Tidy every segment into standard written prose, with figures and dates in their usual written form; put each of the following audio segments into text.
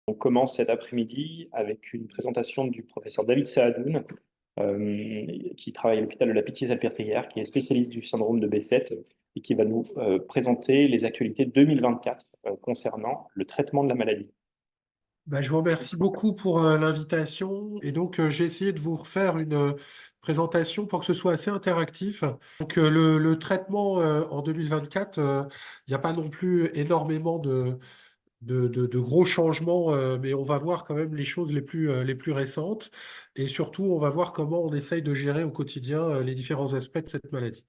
On commence cet après-midi avec une présentation du professeur David Saadoun, qui travaille à l'hôpital de la Pitié-Salpêtrière, qui est spécialiste du syndrome de B7 et qui va nous présenter les actualités 2024 concernant le traitement de la maladie. Je vous remercie beaucoup pour l'invitation. Et donc, j'ai essayé de vous refaire une présentation pour que ce soit assez interactif. Donc, le traitement en 2024, il n'y a pas non plus énormément de gros changements, mais on va voir quand même les choses les plus récentes. Et surtout, on va voir comment on essaye de gérer au quotidien les différents aspects de cette maladie.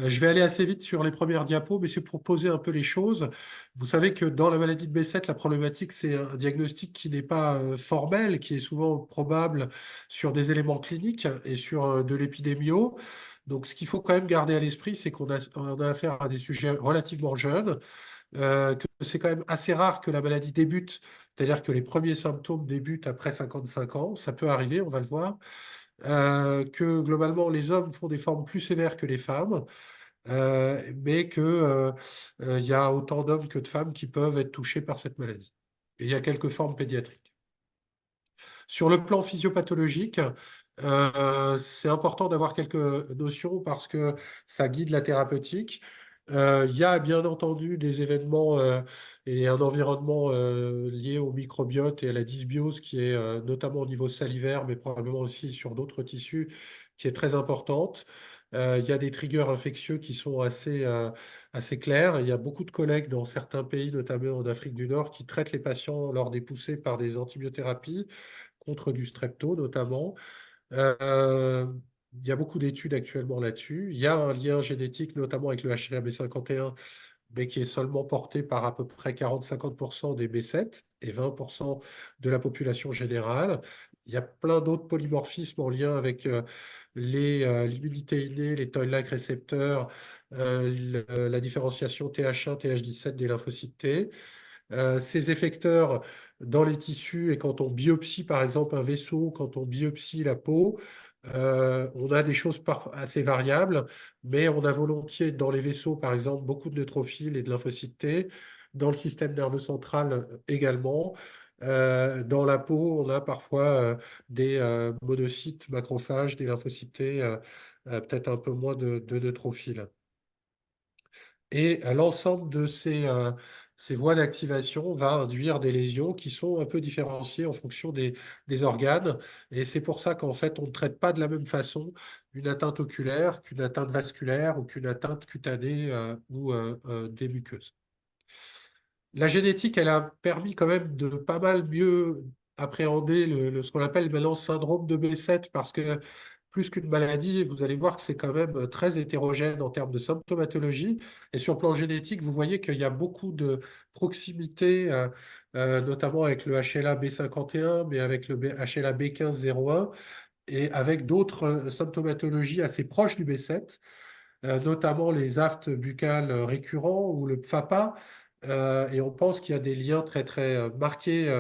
Je vais aller assez vite sur les premières diapos, mais c'est pour poser un peu les choses. Vous savez que dans la maladie de B7, la problématique, c'est un diagnostic qui n'est pas formel, qui est souvent probable sur des éléments cliniques et sur de l'épidémio. Donc, ce qu'il faut quand même garder à l'esprit, c'est on a affaire à des sujets relativement jeunes, que c'est quand même assez rare que la maladie débute, c'est-à-dire que les premiers symptômes débutent après 55 ans. Ça peut arriver, on va le voir. Que globalement, les hommes font des formes plus sévères que les femmes, mais que, il y a autant d'hommes que de femmes qui peuvent être touchés par cette maladie. Et il y a quelques formes pédiatriques. Sur le plan physiopathologique, c'est important d'avoir quelques notions parce que ça guide la thérapeutique. Il y a bien entendu des événements et un environnement lié au microbiote et à la dysbiose qui est notamment au niveau salivaire, mais probablement aussi sur d'autres tissus, qui est très importante. Il y a des triggers infectieux qui sont assez clairs. Il y a beaucoup de collègues dans certains pays, notamment en Afrique du Nord, qui traitent les patients lors des poussées par des antibiothérapies contre du strepto notamment. Euh, il y a beaucoup d'études actuellement là-dessus. Il y a un lien génétique, notamment avec le HLA-B51, mais qui est seulement porté par à peu près 40-50% des B7 et 20% de la population générale. Il y a plein d'autres polymorphismes en lien avec l'immunité innée, les toll-like récepteurs, la différenciation TH1, TH17 des lymphocytes T. Ces effecteurs dans les tissus, et quand on biopsie par exemple un vaisseau, quand on biopsie la peau, on a des choses assez variables, mais on a volontiers dans les vaisseaux par exemple beaucoup de neutrophiles et de lymphocytes T, dans le système nerveux central également. Dans la peau, on a parfois des monocytes, macrophages, des lymphocytes T, peut-être un peu moins de neutrophiles. Et l'ensemble de ces voies d'activation va induire des lésions qui sont un peu différenciées en fonction des organes. Et c'est pour ça qu'en fait, on ne traite pas de la même façon une atteinte oculaire qu'une atteinte vasculaire ou qu'une atteinte cutanée ou des muqueuses. La génétique, elle a permis quand même de pas mal mieux appréhender ce qu'on appelle maintenant syndrome de B7 parce que plus qu'une maladie, vous allez voir que c'est quand même très hétérogène en termes de symptomatologie. Et sur le plan génétique, vous voyez qu'il y a beaucoup de proximité, notamment avec le HLA B51, mais avec le HLA B1501 et avec d'autres symptomatologies assez proches du B7, notamment les aftes buccales récurrents ou le PFAPA. Et on pense qu'il y a des liens très, très marqués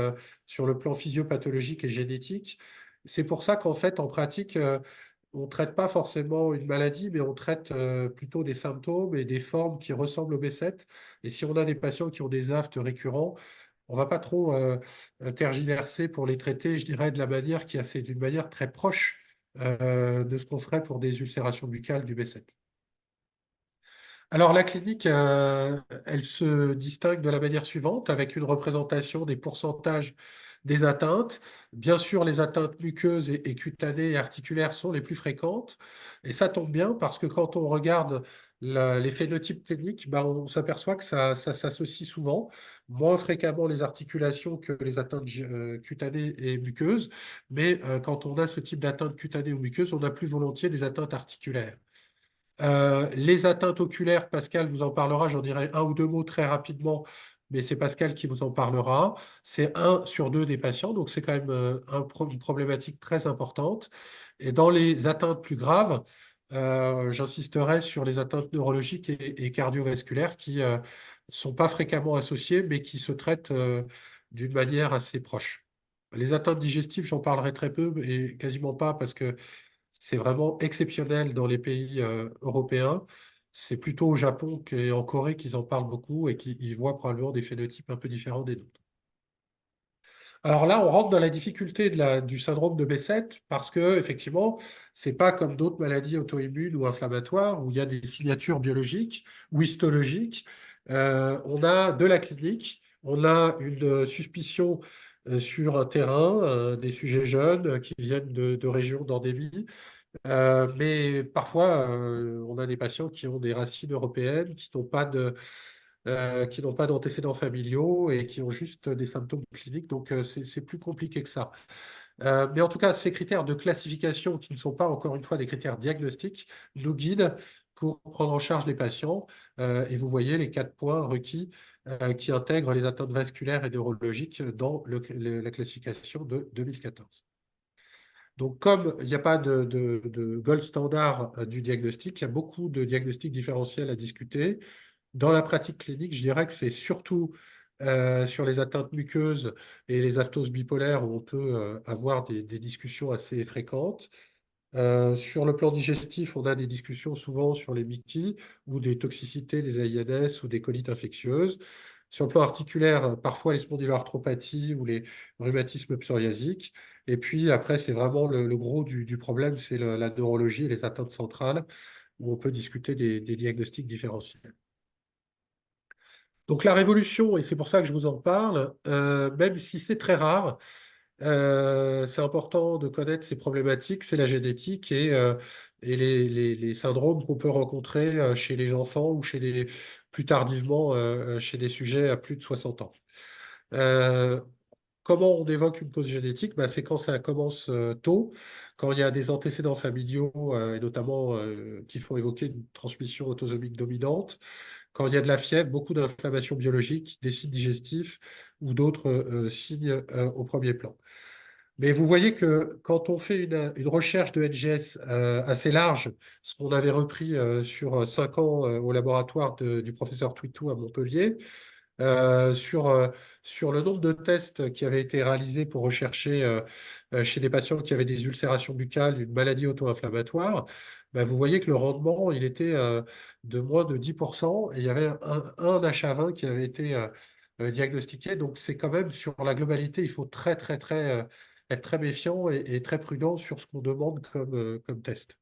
sur le plan physiopathologique et génétique. C'est pour ça qu'en fait, en pratique, on ne traite pas forcément une maladie, mais on traite plutôt des symptômes et des formes qui ressemblent au B7. Et si on a des patients qui ont des aftes récurrents, on ne va pas trop tergiverser pour les traiter, je dirais, de la manière qui est d'une manière très proche de ce qu'on ferait pour des ulcérations buccales du B7. Alors la clinique, elle se distingue de la manière suivante, avec une représentation des pourcentages des atteintes. Bien sûr, les atteintes muqueuses et cutanées et articulaires sont les plus fréquentes. Et ça tombe bien parce que quand on regarde les phénotypes cliniques, ben, on s'aperçoit que ça s'associe souvent, moins fréquemment les articulations que les atteintes cutanées et muqueuses. Mais quand on a ce type d'atteinte cutanée ou muqueuse, on a plus volontiers des atteintes articulaires. Les atteintes oculaires, Pascal vous en parlera, j'en dirai un ou deux mots très rapidement, mais c'est Pascal qui vous en parlera. C'est un sur deux des patients, donc c'est quand même une problématique très importante. Et dans les atteintes plus graves, j'insisterai sur les atteintes neurologiques et cardiovasculaires qui ne sont pas fréquemment associées, mais qui se traitent d'une manière assez proche. Les atteintes digestives, j'en parlerai très peu et quasiment pas parce que c'est vraiment exceptionnel dans les pays européens. C'est plutôt au Japon et en Corée qu'ils en parlent beaucoup et qu'ils voient probablement des phénotypes un peu différents des nôtres. Alors là, on rentre dans la difficulté du syndrome de B7 parce que, effectivement, c'est pas comme d'autres maladies auto-immunes ou inflammatoires où il y a des signatures biologiques ou histologiques. On a de la clinique, on a une suspicion sur un terrain, des sujets jeunes qui viennent de régions d'endémie. Mais parfois, on a des patients qui ont des racines européennes, qui n'ont pas d'antécédents familiaux et qui ont juste des symptômes cliniques. Donc, c'est plus compliqué que ça. Mais en tout cas, ces critères de classification, qui ne sont pas encore une fois des critères diagnostiques, nous guident pour prendre en charge les patients. Et vous voyez les 4 points requis qui intègrent les atteintes vasculaires et neurologiques dans la classification de 2014. Donc, comme il n'y a pas de gold standard du diagnostic, il y a beaucoup de diagnostics différentiels à discuter. Dans la pratique clinique, je dirais que c'est surtout sur les atteintes muqueuses et les aphthoses bipolaires où on peut avoir des discussions assez fréquentes. Sur le plan digestif, on a des discussions souvent sur les MICI ou des toxicités des AINS ou des colites infectieuses. Sur le plan articulaire, parfois les spondyloarthropathies ou les rhumatismes psoriasiques. Et puis après, c'est vraiment le gros du problème, c'est la neurologie et les atteintes centrales où on peut discuter des diagnostics différentiels. Donc la révolution, et c'est pour ça que je vous en parle, même si c'est très rare, c'est important de connaître ces problématiques, c'est la génétique et les syndromes qu'on peut rencontrer chez les enfants ou plus tardivement chez des sujets à plus de 60 ans. Euh, Comment on évoque une cause génétique? Ben, c'est quand ça commence tôt, quand il y a des antécédents familiaux, et notamment qui font évoquer une transmission autosomique dominante, quand il y a de la fièvre, beaucoup d'inflammation biologique, des signes digestifs ou d'autres signes au premier plan. Mais vous voyez que quand on fait une recherche de NGS assez large, ce qu'on avait repris sur 5 ans au laboratoire du professeur Twitou à Montpellier, sur, sur le nombre de tests qui avaient été réalisés pour rechercher chez des patients qui avaient des ulcérations buccales, une maladie auto-inflammatoire, ben, vous voyez que le rendement, il était de moins de 10% et il y avait un H20 qui avait été diagnostiqué. Donc, c'est quand même sur la globalité, il faut être très méfiant et très prudent sur ce qu'on demande comme test.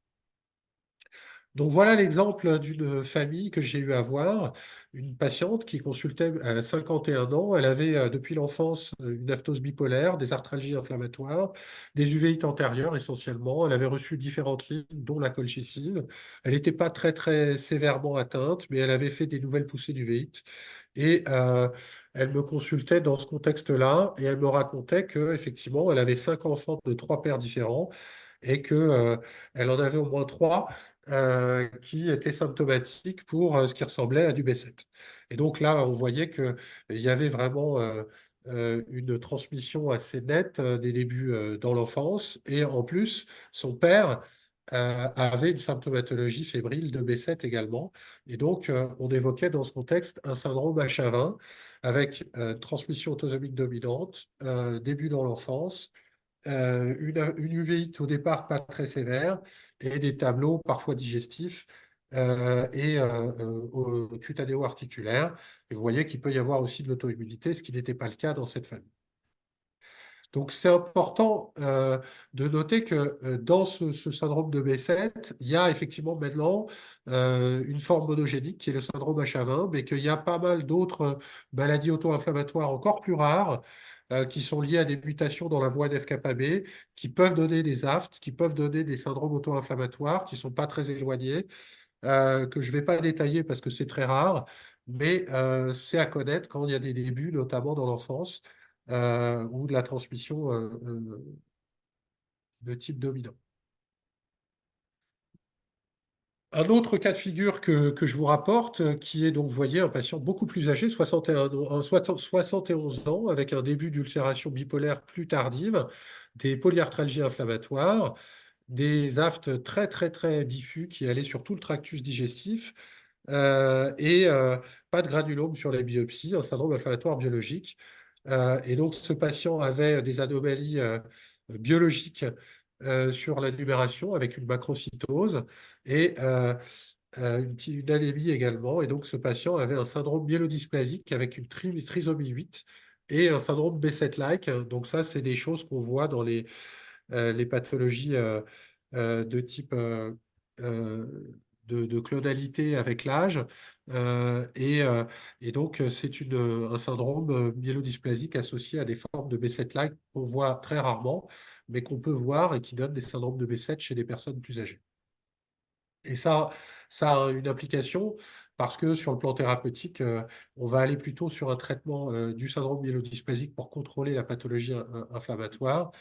Donc voilà l'exemple d'une famille que j'ai eu à voir, une patiente qui consultait à 51 ans. Elle avait depuis l'enfance une aphthose bipolaire, des arthralgies inflammatoires, des uvéites antérieures essentiellement. Elle avait reçu différentes lignes, dont la colchicine. Elle n'était pas très sévèrement atteinte, mais elle avait fait des nouvelles poussées d'uvéites. Et elle me consultait dans ce contexte-là et elle me racontait qu'effectivement, elle avait 5 enfants de 3 pères différents et que, elle en avait au moins 3 qui étaient symptomatiques pour ce qui ressemblait à du B7. Et donc là, on voyait qu'il y avait vraiment une transmission assez nette des débuts dans l'enfance. Et en plus, son père avait une symptomatologie fébrile de B7 également. Et donc, on évoquait dans ce contexte un syndrome HA20 avec transmission autosomique dominante, début dans l'enfance, une uvéite au départ pas très sévère et des tableaux parfois digestifs cutanéo-articulaires. Et vous voyez qu'il peut y avoir aussi de l'auto-immunité, ce qui n'était pas le cas dans cette famille. Donc, c'est important de noter que dans ce syndrome de B7, il y a effectivement maintenant une forme monogénique qui est le syndrome HA20, mais qu'il y a pas mal d'autres maladies auto-inflammatoires encore plus rares qui sont liées à des mutations dans la voie NF-κB, qui peuvent donner des AFT, qui peuvent donner des syndromes auto-inflammatoires qui ne sont pas très éloignés, que je ne vais pas détailler parce que c'est très rare, mais c'est à connaître quand il y a des débuts, notamment dans l'enfance, ou de la transmission de type dominant. Un autre cas de figure que je vous rapporte, qui est donc, vous voyez, un patient beaucoup plus âgé, 71 ans, avec un début d'ulcération bipolaire plus tardive, des polyarthralgies inflammatoires, des aftes très diffus qui allaient sur tout le tractus digestif, et pas de granulome sur la biopsie, un syndrome inflammatoire biologique. Et donc, ce patient avait des anomalies biologiques sur la numération avec une macrocytose et une anémie également. Et donc, ce patient avait un syndrome myélodysplasique avec une trisomie 8 et un syndrome B7-like. Donc ça, c'est des choses qu'on voit dans les pathologies de type euh, de clonalité avec l'âge. Et donc, c'est un syndrome myélodysplasique associé à des formes de B7-like qu'on voit très rarement, mais qu'on peut voir et qui donne des syndromes de B7 chez des personnes plus âgées. Et ça a une implication parce que sur le plan thérapeutique, on va aller plutôt sur un traitement du syndrome myélodysplasique pour contrôler la pathologie inflammatoire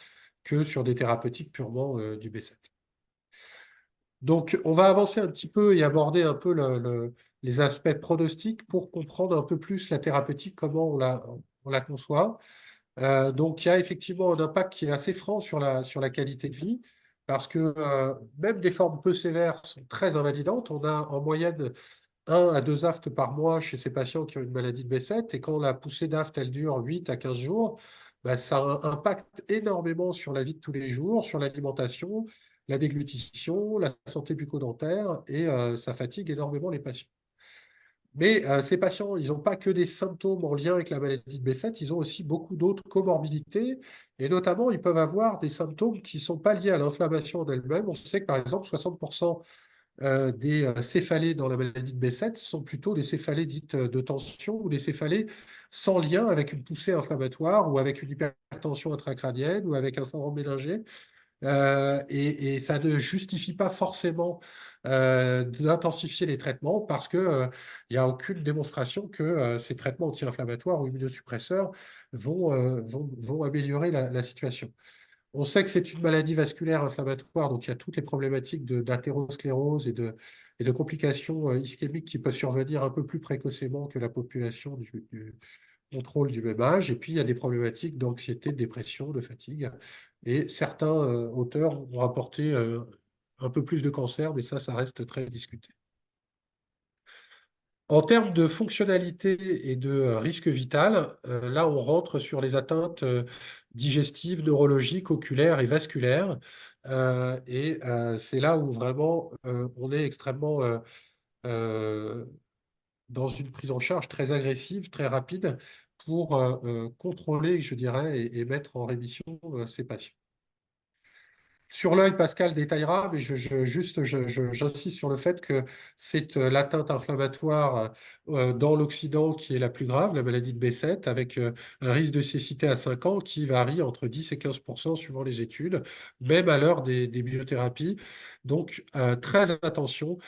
que sur des thérapeutiques purement du B7. Donc, on va avancer un petit peu et aborder un peu les aspects pronostiques pour comprendre un peu plus la thérapeutique, comment on la conçoit. Donc, il y a effectivement un impact qui est assez franc sur la qualité de vie, parce que même des formes peu sévères sont très invalidantes. On a en moyenne 1 à 2 aftes par mois chez ces patients qui ont une maladie de B7, et quand la poussée d'aftes, elle dure 8 à 15 jours, bah, ça impacte énormément sur la vie de tous les jours, sur l'alimentation, la déglutition, la santé bucco-dentaire, et ça fatigue énormément les patients. Mais ces patients, ils n'ont pas que des symptômes en lien avec la maladie de B7, ils ont aussi beaucoup d'autres comorbidités, et notamment, ils peuvent avoir des symptômes qui ne sont pas liés à l'inflammation en elle-même. On sait que, par exemple, 60% des céphalées dans la maladie de B7 sont plutôt des céphalées dites de tension ou des céphalées sans lien avec une poussée inflammatoire ou avec une hypertension intracrânienne ou avec un syndrome méningé. Et ça ne justifie pas forcément d'intensifier les traitements parce que, il n'y a aucune démonstration que ces traitements anti-inflammatoires ou immunosuppresseurs vont améliorer la situation. On sait que c'est une maladie vasculaire inflammatoire, donc il y a toutes les problématiques d'athérosclérose et de complications ischémiques qui peuvent survenir un peu plus précocement que la population du contrôle du même âge. Et puis, il y a des problématiques d'anxiété, de dépression, de fatigue. Et certains auteurs ont rapporté un peu plus de cancer, mais ça reste très discuté. En termes de fonctionnalité et de risque vital, là, on rentre sur les atteintes digestives, neurologiques, oculaires et vasculaires. C'est là où vraiment on est extrêmement euh, dans une prise en charge très agressive, très rapide pour contrôler, je dirais, et mettre en rémission ces patients. Sur l'œil, Pascal détaillera, mais j'insiste sur le fait que c'est l'atteinte inflammatoire dans l'Occident qui est la plus grave, la maladie de B7, avec un risque de cécité à 5 ans qui varie entre 10 et 15% suivant les études, même à l'heure des biothérapies. Donc, très attention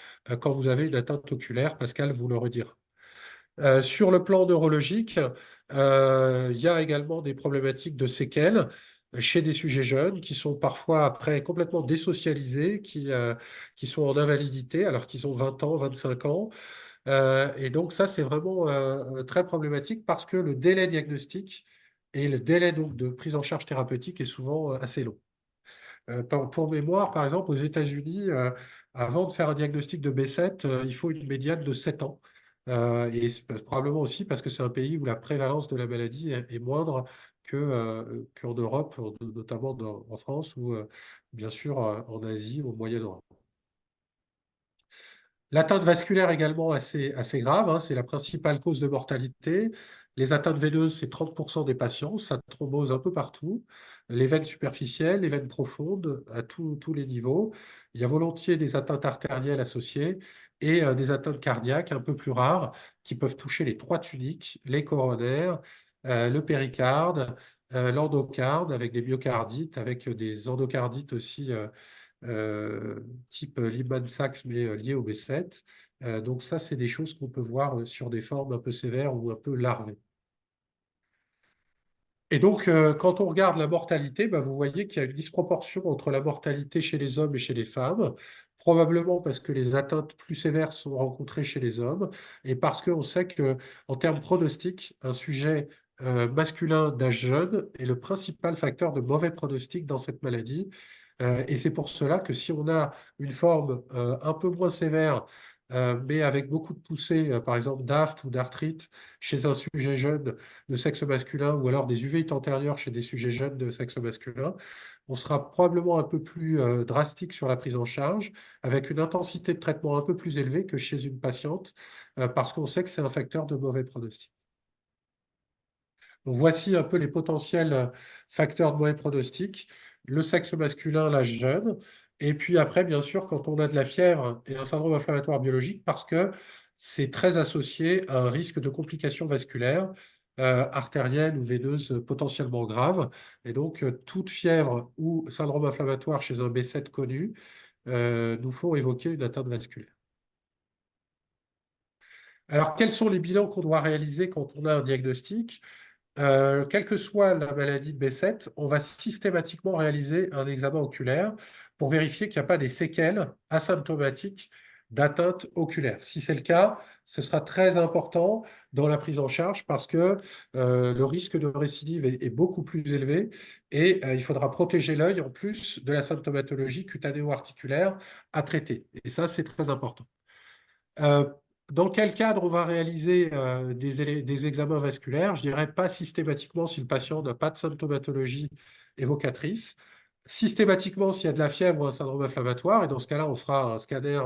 quand vous avez une atteinte oculaire, Pascal vous le redira. Sur le plan neurologique, il y a également des problématiques de séquelles chez des sujets jeunes qui sont parfois après complètement désocialisés, qui sont en invalidité alors qu'ils ont 20 ans, 25 ans. Et donc ça, c'est vraiment très problématique parce que le délai diagnostique et le délai donc, de prise en charge thérapeutique est souvent assez long. Pour mémoire, par exemple, aux États-Unis, avant de faire un diagnostic de B7, il faut une médiane de 7 ans. Et c'est probablement aussi parce que c'est un pays où la prévalence de la maladie est moindre qu'en Europe, notamment en France ou bien sûr en Asie ou au Moyen-Orient. L'atteinte vasculaire également assez grave, hein, c'est la principale cause de mortalité. Les atteintes veineuses, c'est 30% des patients, ça thrombose un peu partout. Les veines superficielles, les veines profondes, à tous les niveaux. Il y a volontiers des atteintes artérielles associées et des atteintes cardiaques un peu plus rares qui peuvent toucher les trois tuniques, les coronaires, le péricarde, l'endocarde avec des myocardites, avec des endocardites aussi type Lehman-Sachs, mais lié au B7. Donc ça, c'est des choses qu'on peut voir sur des formes un peu sévères ou un peu larvées. Et donc, quand on regarde la mortalité, bah, vous voyez qu'il y a une disproportion entre la mortalité chez les hommes et chez les femmes, probablement parce que les atteintes plus sévères sont rencontrées chez les hommes, et parce qu'on sait que, en termes pronostiques, un sujet masculin d'âge jeune est le principal facteur de mauvais pronostic dans cette maladie. Et c'est pour cela que si on a une forme un peu moins sévère, mais avec beaucoup de poussées, par exemple d'aphte ou d'arthrite chez un sujet jeune de sexe masculin, ou alors des uvéites antérieures chez des sujets jeunes de sexe masculin, on sera probablement un peu plus drastique sur la prise en charge, avec une intensité de traitement un peu plus élevée que chez une patiente, parce qu'on sait que c'est un facteur de mauvais pronostic. Donc, voici un peu les potentiels facteurs de mauvais pronostic. Le sexe masculin, l'âge jeune. Et puis après, bien sûr, quand on a de la fièvre et un syndrome inflammatoire biologique, parce que c'est très associé à un risque de complications vasculaires, artérielles ou veineuses potentiellement graves. Et donc, toute fièvre ou syndrome inflammatoire chez un B7 connu nous font évoquer une atteinte vasculaire. Alors, quels sont les bilans qu'on doit réaliser quand on a un diagnostic? Quelle que soit la maladie de B7, on va systématiquement réaliser un examen oculaire pour vérifier qu'il n'y a pas des séquelles asymptomatiques d'atteinte oculaire. Si c'est le cas, ce sera très important dans la prise en charge parce que le risque de récidive est beaucoup plus élevé et il faudra protéger l'œil en plus de la symptomatologie cutanéo-articulaire à traiter. Et ça, c'est très important. Euh, dans quel cadre on va réaliser des examens vasculaires? Je dirais pas systématiquement si le patient n'a pas de symptomatologie évocatrice. Systématiquement s'il y a de la fièvre ou un syndrome inflammatoire. Et dans ce cas-là, on fera un scanner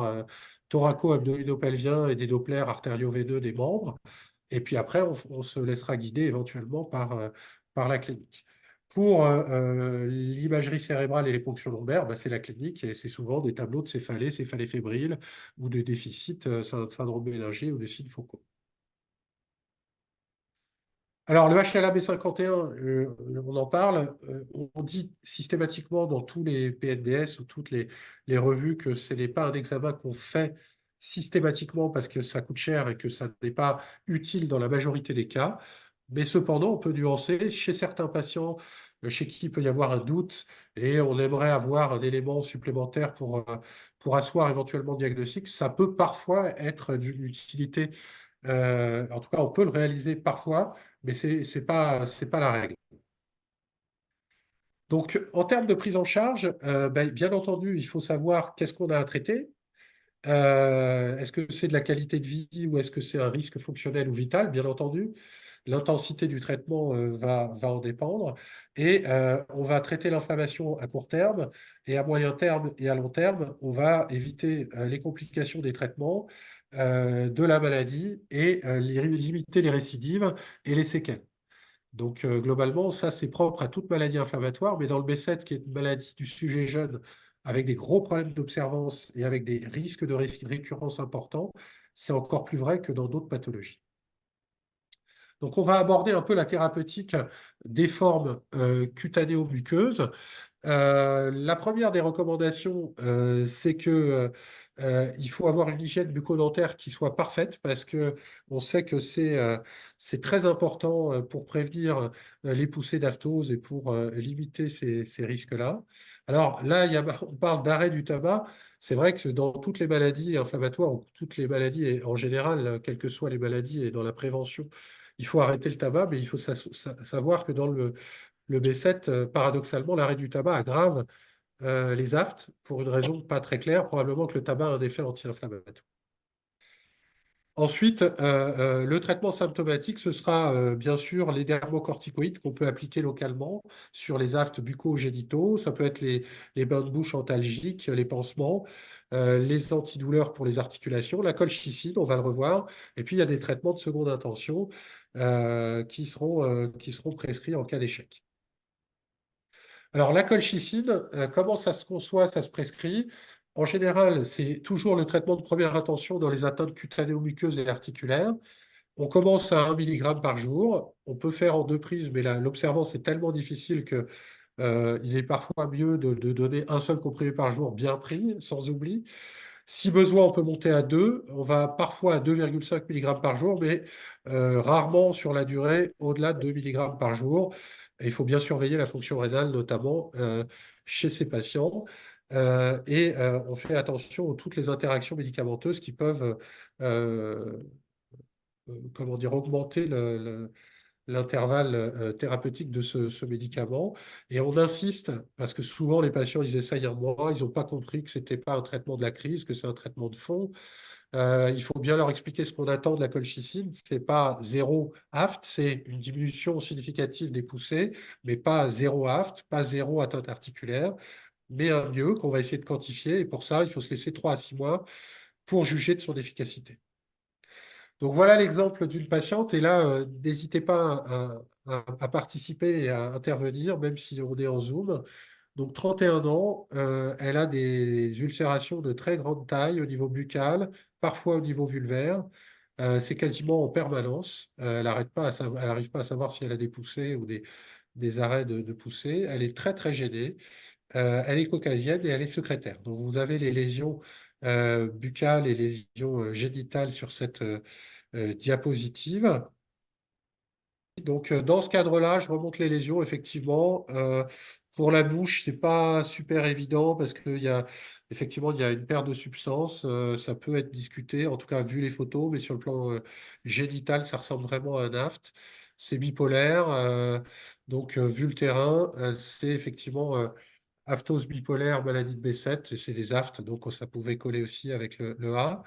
thoraco-abdominopelvien et des Dopplers artério-veineux des membres. Et puis après, on se laissera guider éventuellement par la clinique. Pour l'imagerie cérébrale et les ponctions lombaires, bah, c'est la clinique et c'est souvent des tableaux de céphalée, céphalée fébrile ou de déficit, syndrome méningé ou de signes focaux. Alors, le HLA-B51, on en parle, on dit systématiquement dans tous les PNDS ou toutes les revues que ce n'est pas un examen qu'on fait systématiquement parce que ça coûte cher et que ça n'est pas utile dans la majorité des cas. Mais cependant, on peut nuancer chez certains patients chez qui il peut y avoir un doute et on aimerait avoir un élément supplémentaire pour asseoir éventuellement le diagnostic. Ça peut parfois être d'une utilité en tout cas, on peut le réaliser parfois, mais c'est pas la règle. Donc, en termes de prise en charge, ben, bien entendu, il faut savoir qu'est-ce qu'on a à traiter. Est-ce que c'est de la qualité de vie ou est-ce que c'est un risque fonctionnel ou vital? Bien entendu, l'intensité du traitement va en dépendre. Et on va traiter l'inflammation à court terme et à moyen terme et à long terme, on va éviter les complications des traitements de la maladie et limiter les récidives et les séquelles. Donc, globalement, ça, c'est propre à toute maladie inflammatoire, mais dans le B7, qui est une maladie du sujet jeune, avec des gros problèmes d'observance et avec des risques de récurrence importants, c'est encore plus vrai que dans d'autres pathologies. Donc, on va aborder un peu la thérapeutique des formes cutanéo-muqueuses. La première des recommandations, c'est que il faut avoir une hygiène bucco-dentaire qui soit parfaite parce que on sait que c'est très important pour prévenir les poussées d'aphthose et pour limiter ces risques-là. Alors là, on parle d'arrêt du tabac. C'est vrai que dans toutes les maladies inflammatoires ou toutes les maladies et en général, quelles que soient les maladies et dans la prévention, il faut arrêter le tabac, mais il faut savoir que dans le B7, paradoxalement, l'arrêt du tabac aggrave les aftes pour une raison pas très claire, probablement que le tabac a un effet anti-inflammatoire. Ensuite, le traitement symptomatique, ce sera bien sûr les dermocorticoïdes qu'on peut appliquer localement sur les aftes bucco-génitaux. Ça peut être les bains de bouche antalgiques, les pansements, les antidouleurs pour les articulations, la colchicine, on va le revoir. Et puis, il y a des traitements de seconde intention qui seront prescrits en cas d'échec. Alors, la colchicine, comment ça se conçoit, ça se prescrit? En général, c'est toujours le traitement de première intention dans les atteintes cutanéo-muqueuses et articulaires. On commence à 1 mg par jour. On peut faire en deux prises, mais l'observance est tellement difficile que il est parfois mieux de donner un seul comprimé par jour bien pris, sans oubli. Si besoin, on peut monter à 2. On va parfois à 2,5 mg par jour, mais rarement sur la durée au-delà de 2 mg par jour. Et il faut bien surveiller la fonction rénale, notamment chez ces patients. Et on fait attention à toutes les interactions médicamenteuses qui peuvent comment dire, augmenter l'intervalle thérapeutique de ce médicament. Et on insiste, parce que souvent les patients, ils essayent un mois, ils n'ont pas compris que ce n'était pas un traitement de la crise, que c'est un traitement de fond. Il faut bien leur expliquer ce qu'on attend de la colchicine. Ce n'est pas zéro aft, c'est une diminution significative des poussées, mais pas zéro aft, pas zéro atteinte articulaire, mais un mieux qu'on va essayer de quantifier. Et pour ça, il faut se laisser 3 à 6 mois pour juger de son efficacité. Donc voilà l'exemple d'une patiente. Et là, n'hésitez pas à participer et à intervenir, même si on est en Zoom. Donc 31 ans, elle a des ulcérations de très grande taille au niveau buccal, parfois au niveau vulvaire. C'est quasiment en permanence. Elle n'arrête pas elle n'arrive pas à savoir si elle a des poussées ou des arrêts de poussées. Elle est très très gênée. Elle est caucasienne et elle est secrétaire. Donc vous avez les lésions buccales et les lésions génitales sur cette diapositive. Donc, dans ce cadre-là, je remonte les lésions, effectivement. Pour la bouche, c'est pas super évident parce qu'il y a effectivement il y a une perte de substance. Ça peut être discuté, en tout cas vu les photos, mais sur le plan génital, ça ressemble vraiment à un aft. C'est bipolaire. Donc, vu le terrain, c'est effectivement aphtose bipolaire, maladie de B7, et c'est des aftes, donc ça pouvait coller aussi avec le A.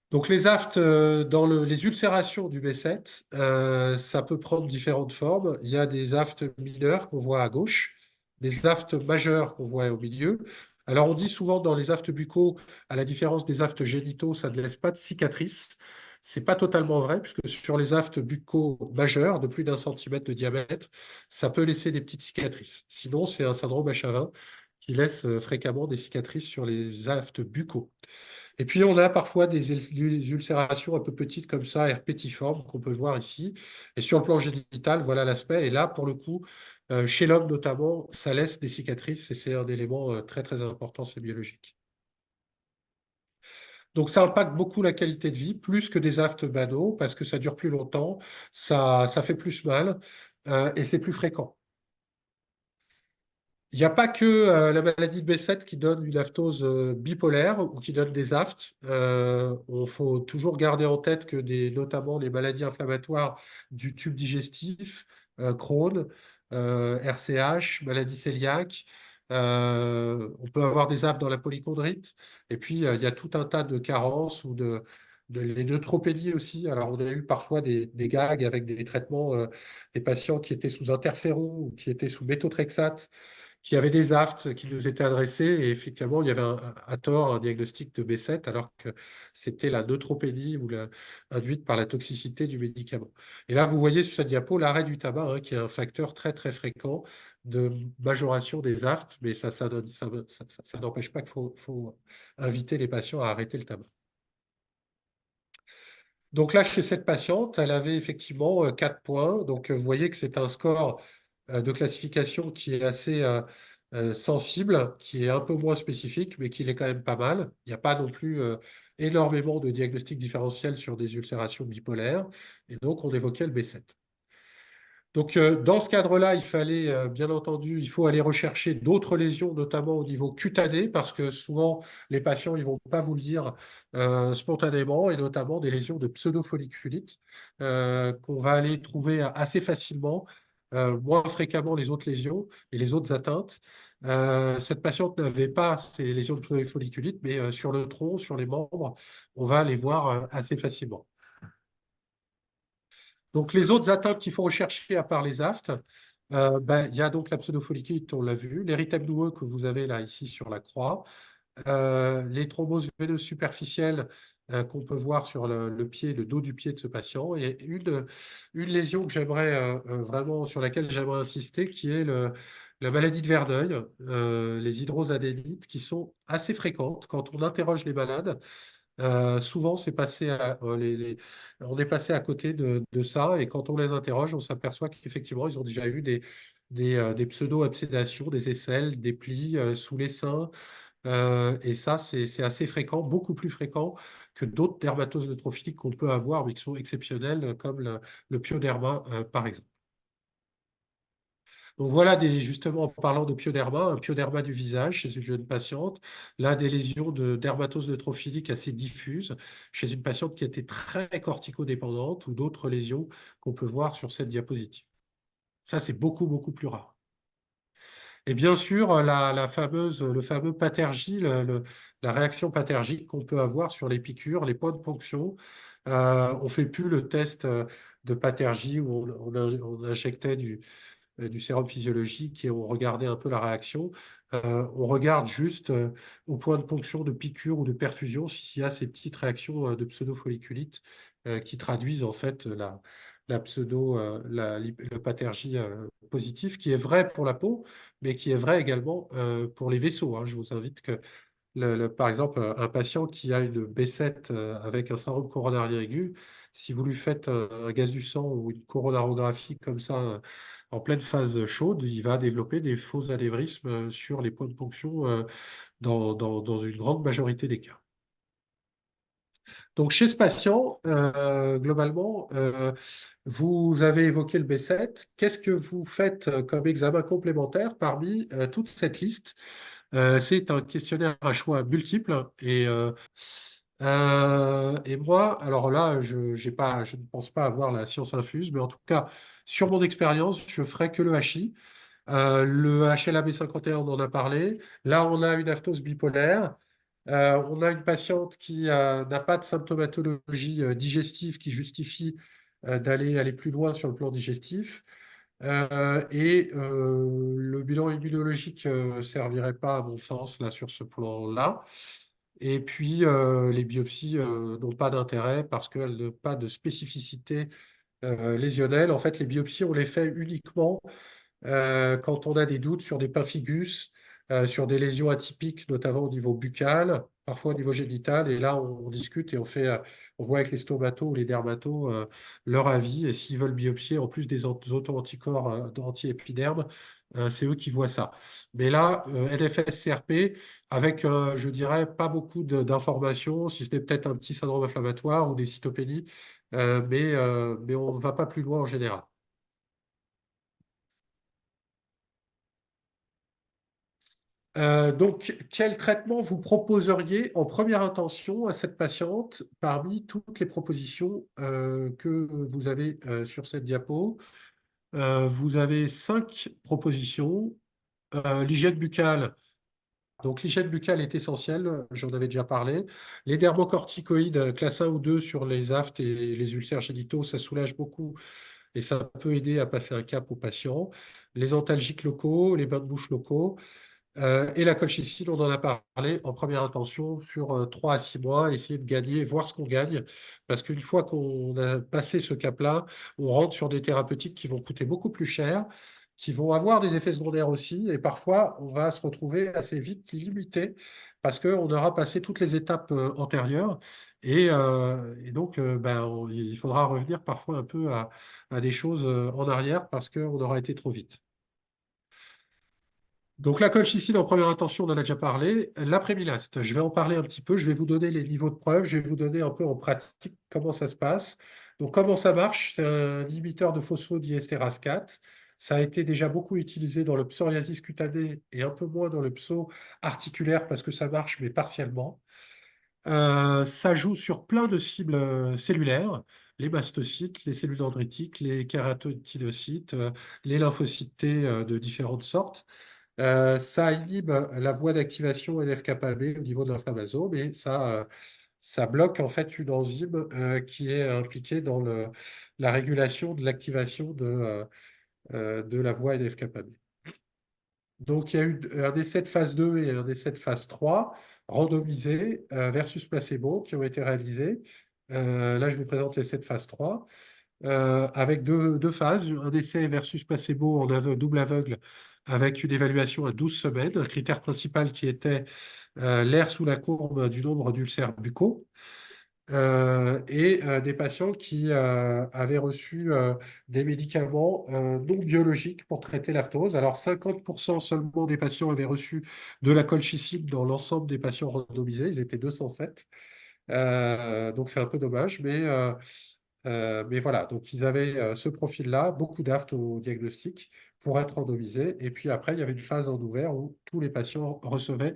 Donc les aftes, dans les ulcérations du B7, ça peut prendre différentes formes. Il y a des aftes mineurs qu'on voit à gauche, des aftes majeurs qu'on voit au milieu. Alors on dit souvent dans les aftes buccaux, à la différence des aftes génitaux, ça ne laisse pas de cicatrices. C'est pas totalement vrai, puisque sur les aftes buccaux majeurs, de plus d'1 centimètre de diamètre, ça peut laisser des petites cicatrices. Sinon, c'est un syndrome Achavin qui laisse fréquemment des cicatrices sur les aftes buccaux. Et puis, on a parfois des ulcérations un peu petites comme ça, herpétiformes, qu'on peut voir ici. Et sur le plan génital, voilà l'aspect. Et là, pour le coup, chez l'homme notamment, ça laisse des cicatrices et c'est un élément très, très important, c'est biologique. Donc, ça impacte beaucoup la qualité de vie, plus que des aftes banaux, parce que ça dure plus longtemps, ça fait plus mal et c'est plus fréquent. Il n'y a pas que la maladie de B7 qui donne une aphthose bipolaire ou qui donne des aftes. Il faut toujours garder en tête que notamment les maladies inflammatoires du tube digestif, Crohn, RCH, maladie cœliaque, on peut avoir des aftes dans la polychondrite. Et puis, il y a tout un tas de carences ou les neutropénies aussi. Alors, on a eu parfois des gags avec des traitements des patients qui étaient sous interféron ou qui étaient sous méthotrexate qui avait des aftes qui nous étaient adressés et effectivement, il y avait à tort un diagnostic de B7 alors que c'était la neutropénie induite par la toxicité du médicament. Et là, vous voyez sur cette diapo l'arrêt du tabac, hein, qui est un facteur très très fréquent de majoration des aftes, mais ça n'empêche pas qu'il faut inviter les patients à arrêter le tabac. Donc là, chez cette patiente, elle avait effectivement 4 points. Donc, vous voyez que c'est un score de classification qui est assez sensible, qui est un peu moins spécifique, mais qui est quand même pas mal. Il n'y a pas non plus énormément de diagnostics différentiels sur des ulcérations bipolaires. Et donc, on évoquait le B7. Donc, dans ce cadre-là, il fallait, bien entendu, il faut aller rechercher d'autres lésions, notamment au niveau cutané, parce que souvent, les patients, ils vont pas vous le dire spontanément, et notamment des lésions de pseudofolliculite qu'on va aller trouver assez facilement, moins fréquemment les autres lésions et les autres atteintes. Cette patiente n'avait pas ces lésions de pseudofolliculite, mais sur le tronc, sur les membres, on va les voir assez facilement. Donc, les autres atteintes qu'il faut rechercher à part les aftes, il y a donc la pseudofolliculite, on l'a vu, l'érythème doueux que vous avez là, ici, sur la croix, les thromboses veineuses superficielles qu'on peut voir sur le pied, le dos du pied de ce patient, et une lésion que j'aimerais vraiment, sur laquelle j'aimerais insister, qui est la maladie de Verneuil, les hydrosadénites, qui sont assez fréquentes quand on interroge les malades. Souvent, on est passé à côté de ça et quand on les interroge, on s'aperçoit qu'effectivement, ils ont déjà eu des pseudo-absédations, des aisselles, des plis sous les seins. Et ça, c'est assez fréquent, beaucoup plus fréquent que d'autres dermatoses neutrophiliques qu'on peut avoir, mais qui sont exceptionnelles, comme le pyoderma, par exemple. Donc voilà, justement, en parlant de pyoderma, un pyoderma du visage chez une jeune patiente, là, des lésions de dermatose neutrophilique assez diffuses chez une patiente qui était très corticodépendante ou d'autres lésions qu'on peut voir sur cette diapositive. Ça, c'est beaucoup, beaucoup plus rare. Et bien sûr, le fameux patergie, la réaction patergique qu'on peut avoir sur les piqûres, les points de ponction. On ne fait plus le test de patergie où on injectait du sérum physiologique et on regardait un peu la réaction. On regarde juste au point de ponction, de piqûre ou de perfusion s'il y a ces petites réactions de pseudofolliculite qui traduisent en fait l'eupathérgie positive, qui est vraie pour la peau, mais qui est vraie également pour les vaisseaux, hein. Je vous invite que par exemple, un patient qui a une B7 avec un syndrome coronarien aigu, si vous lui faites un gaz du sang ou une coronarographie comme ça en pleine phase chaude, il va développer des faux anévrismes sur les points de ponction dans une grande majorité des cas. Donc, chez ce patient, globalement, vous avez évoqué le B7. Qu'est-ce que vous faites comme examen complémentaire parmi toute cette liste? C'est un questionnaire à choix multiples et moi, alors là, je ne pense pas avoir la science infuse, mais en tout cas, sur mon expérience, je ferai que le HI. Le HLA-B51, on en a parlé. Là, on a une aphthose bipolaire. On a une patiente qui n'a pas de symptomatologie digestive qui justifie aller plus loin sur le plan digestif. Le bilan immunologique ne servirait pas, à mon sens, là, sur ce plan-là. Et puis, les biopsies n'ont pas d'intérêt parce qu'elles n'ont pas de spécificité lésionnelle. En fait, les biopsies, on les fait uniquement quand on a des doutes sur des pemphigus, sur des lésions atypiques, notamment au niveau buccal, parfois au niveau génital. Et là, on discute et on voit avec les stomatos ou les dermatos leur avis. Et s'ils veulent biopsier, en plus des auto-anticorps d'anti-épiderme, c'est eux qui voient ça. Mais là, NFS-CRP, avec, je dirais, pas beaucoup d'informations, si ce n'est peut-être un petit syndrome inflammatoire ou des cytopénies, mais on ne va pas plus loin en général. Donc, quel traitement vous proposeriez en première intention à cette patiente parmi toutes les propositions que vous avez sur cette diapo? Vous avez 5 propositions. L'hygiène buccale. Donc, l'hygiène buccale est essentielle, j'en avais déjà parlé. Les dermocorticoïdes, classe 1 ou 2 sur les aftes et les ulcères génitaux, ça soulage beaucoup et ça peut aider à passer un cap aux patients. Les antalgiques locaux, les bains de bouche locaux. Et la colchicine, on en a parlé en première intention sur 3 à 6 mois, essayer de gagner, voir ce qu'on gagne. Parce qu'une fois qu'on a passé ce cap-là, on rentre sur des thérapeutiques qui vont coûter beaucoup plus cher, qui vont avoir des effets secondaires aussi. Et parfois, on va se retrouver assez vite limité parce qu'on aura passé toutes les étapes antérieures. Et donc, il faudra revenir parfois un peu à des choses en arrière parce qu'on aura été trop vite. Donc la colchicine en première intention, on en a déjà parlé. L'après-milaste, je vais en parler un petit peu. Je vais vous donner les niveaux de preuve. Je vais vous donner un peu en pratique comment ça se passe. Donc comment ça marche? C'est un inhibiteur de phosphodiestérase 4. Ça a été déjà beaucoup utilisé dans le psoriasis cutané et un peu moins dans le pso articulaire parce que ça marche, mais partiellement. Ça joue sur plein de cibles cellulaires, les mastocytes, les cellules dendritiques, les kératinocytes, les lymphocytes T de différentes sortes. Ça inhibe la voie d'activation NF-κB au niveau de l'inflammasome et ça bloque en fait une enzyme qui est impliquée dans la régulation de l'activation de la voie NF-κB. Donc, il y a eu un essai de phase 2 et un essai de phase 3 randomisés versus placebo qui ont été réalisés. Là, je vous présente l'essai de phase 3 avec deux phases, un essai versus placebo en double aveugle avec une évaluation à 12 semaines, un critère principal qui était l'air sous la courbe du nombre d'ulcères buccaux, et des patients qui avaient reçu des médicaments non biologiques pour traiter l'aphthose. Alors, 50% seulement des patients avaient reçu de la colchicine dans l'ensemble des patients randomisés, ils étaient 207. Donc, c'est un peu dommage, mais voilà, donc ils avaient ce profil-là, beaucoup d'aphtes au diagnostic pour être randomisés. Et puis après, il y avait une phase en ouvert où tous les patients recevaient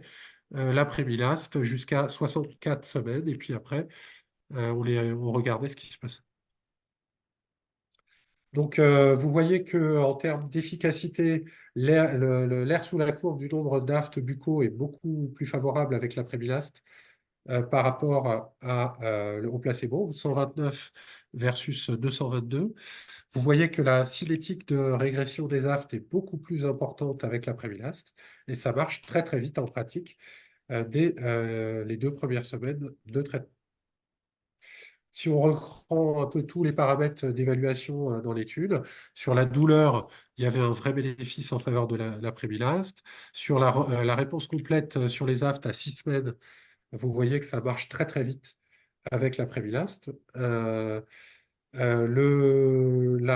l'après-milaste jusqu'à 64 semaines. Et puis après, on regardait ce qui se passait. Donc, vous voyez qu'en termes d'efficacité, l'air sous la courbe du nombre d'aphtes buccaux est beaucoup plus favorable avec l'après-milaste par rapport au placebo, 129 versus 222. Vous voyez que la cinétique de régression des aftes est beaucoup plus importante avec la Prévilaste et ça marche très très vite en pratique dès les 2 premières semaines de traitement. Si on reprend un peu tous les paramètres d'évaluation dans l'étude, sur la douleur, il y avait un vrai bénéfice en faveur de la Prévilaste. Sur la réponse complète sur les aftes à 6 semaines, vous voyez que ça marche très très vite avec la Prévilaste. La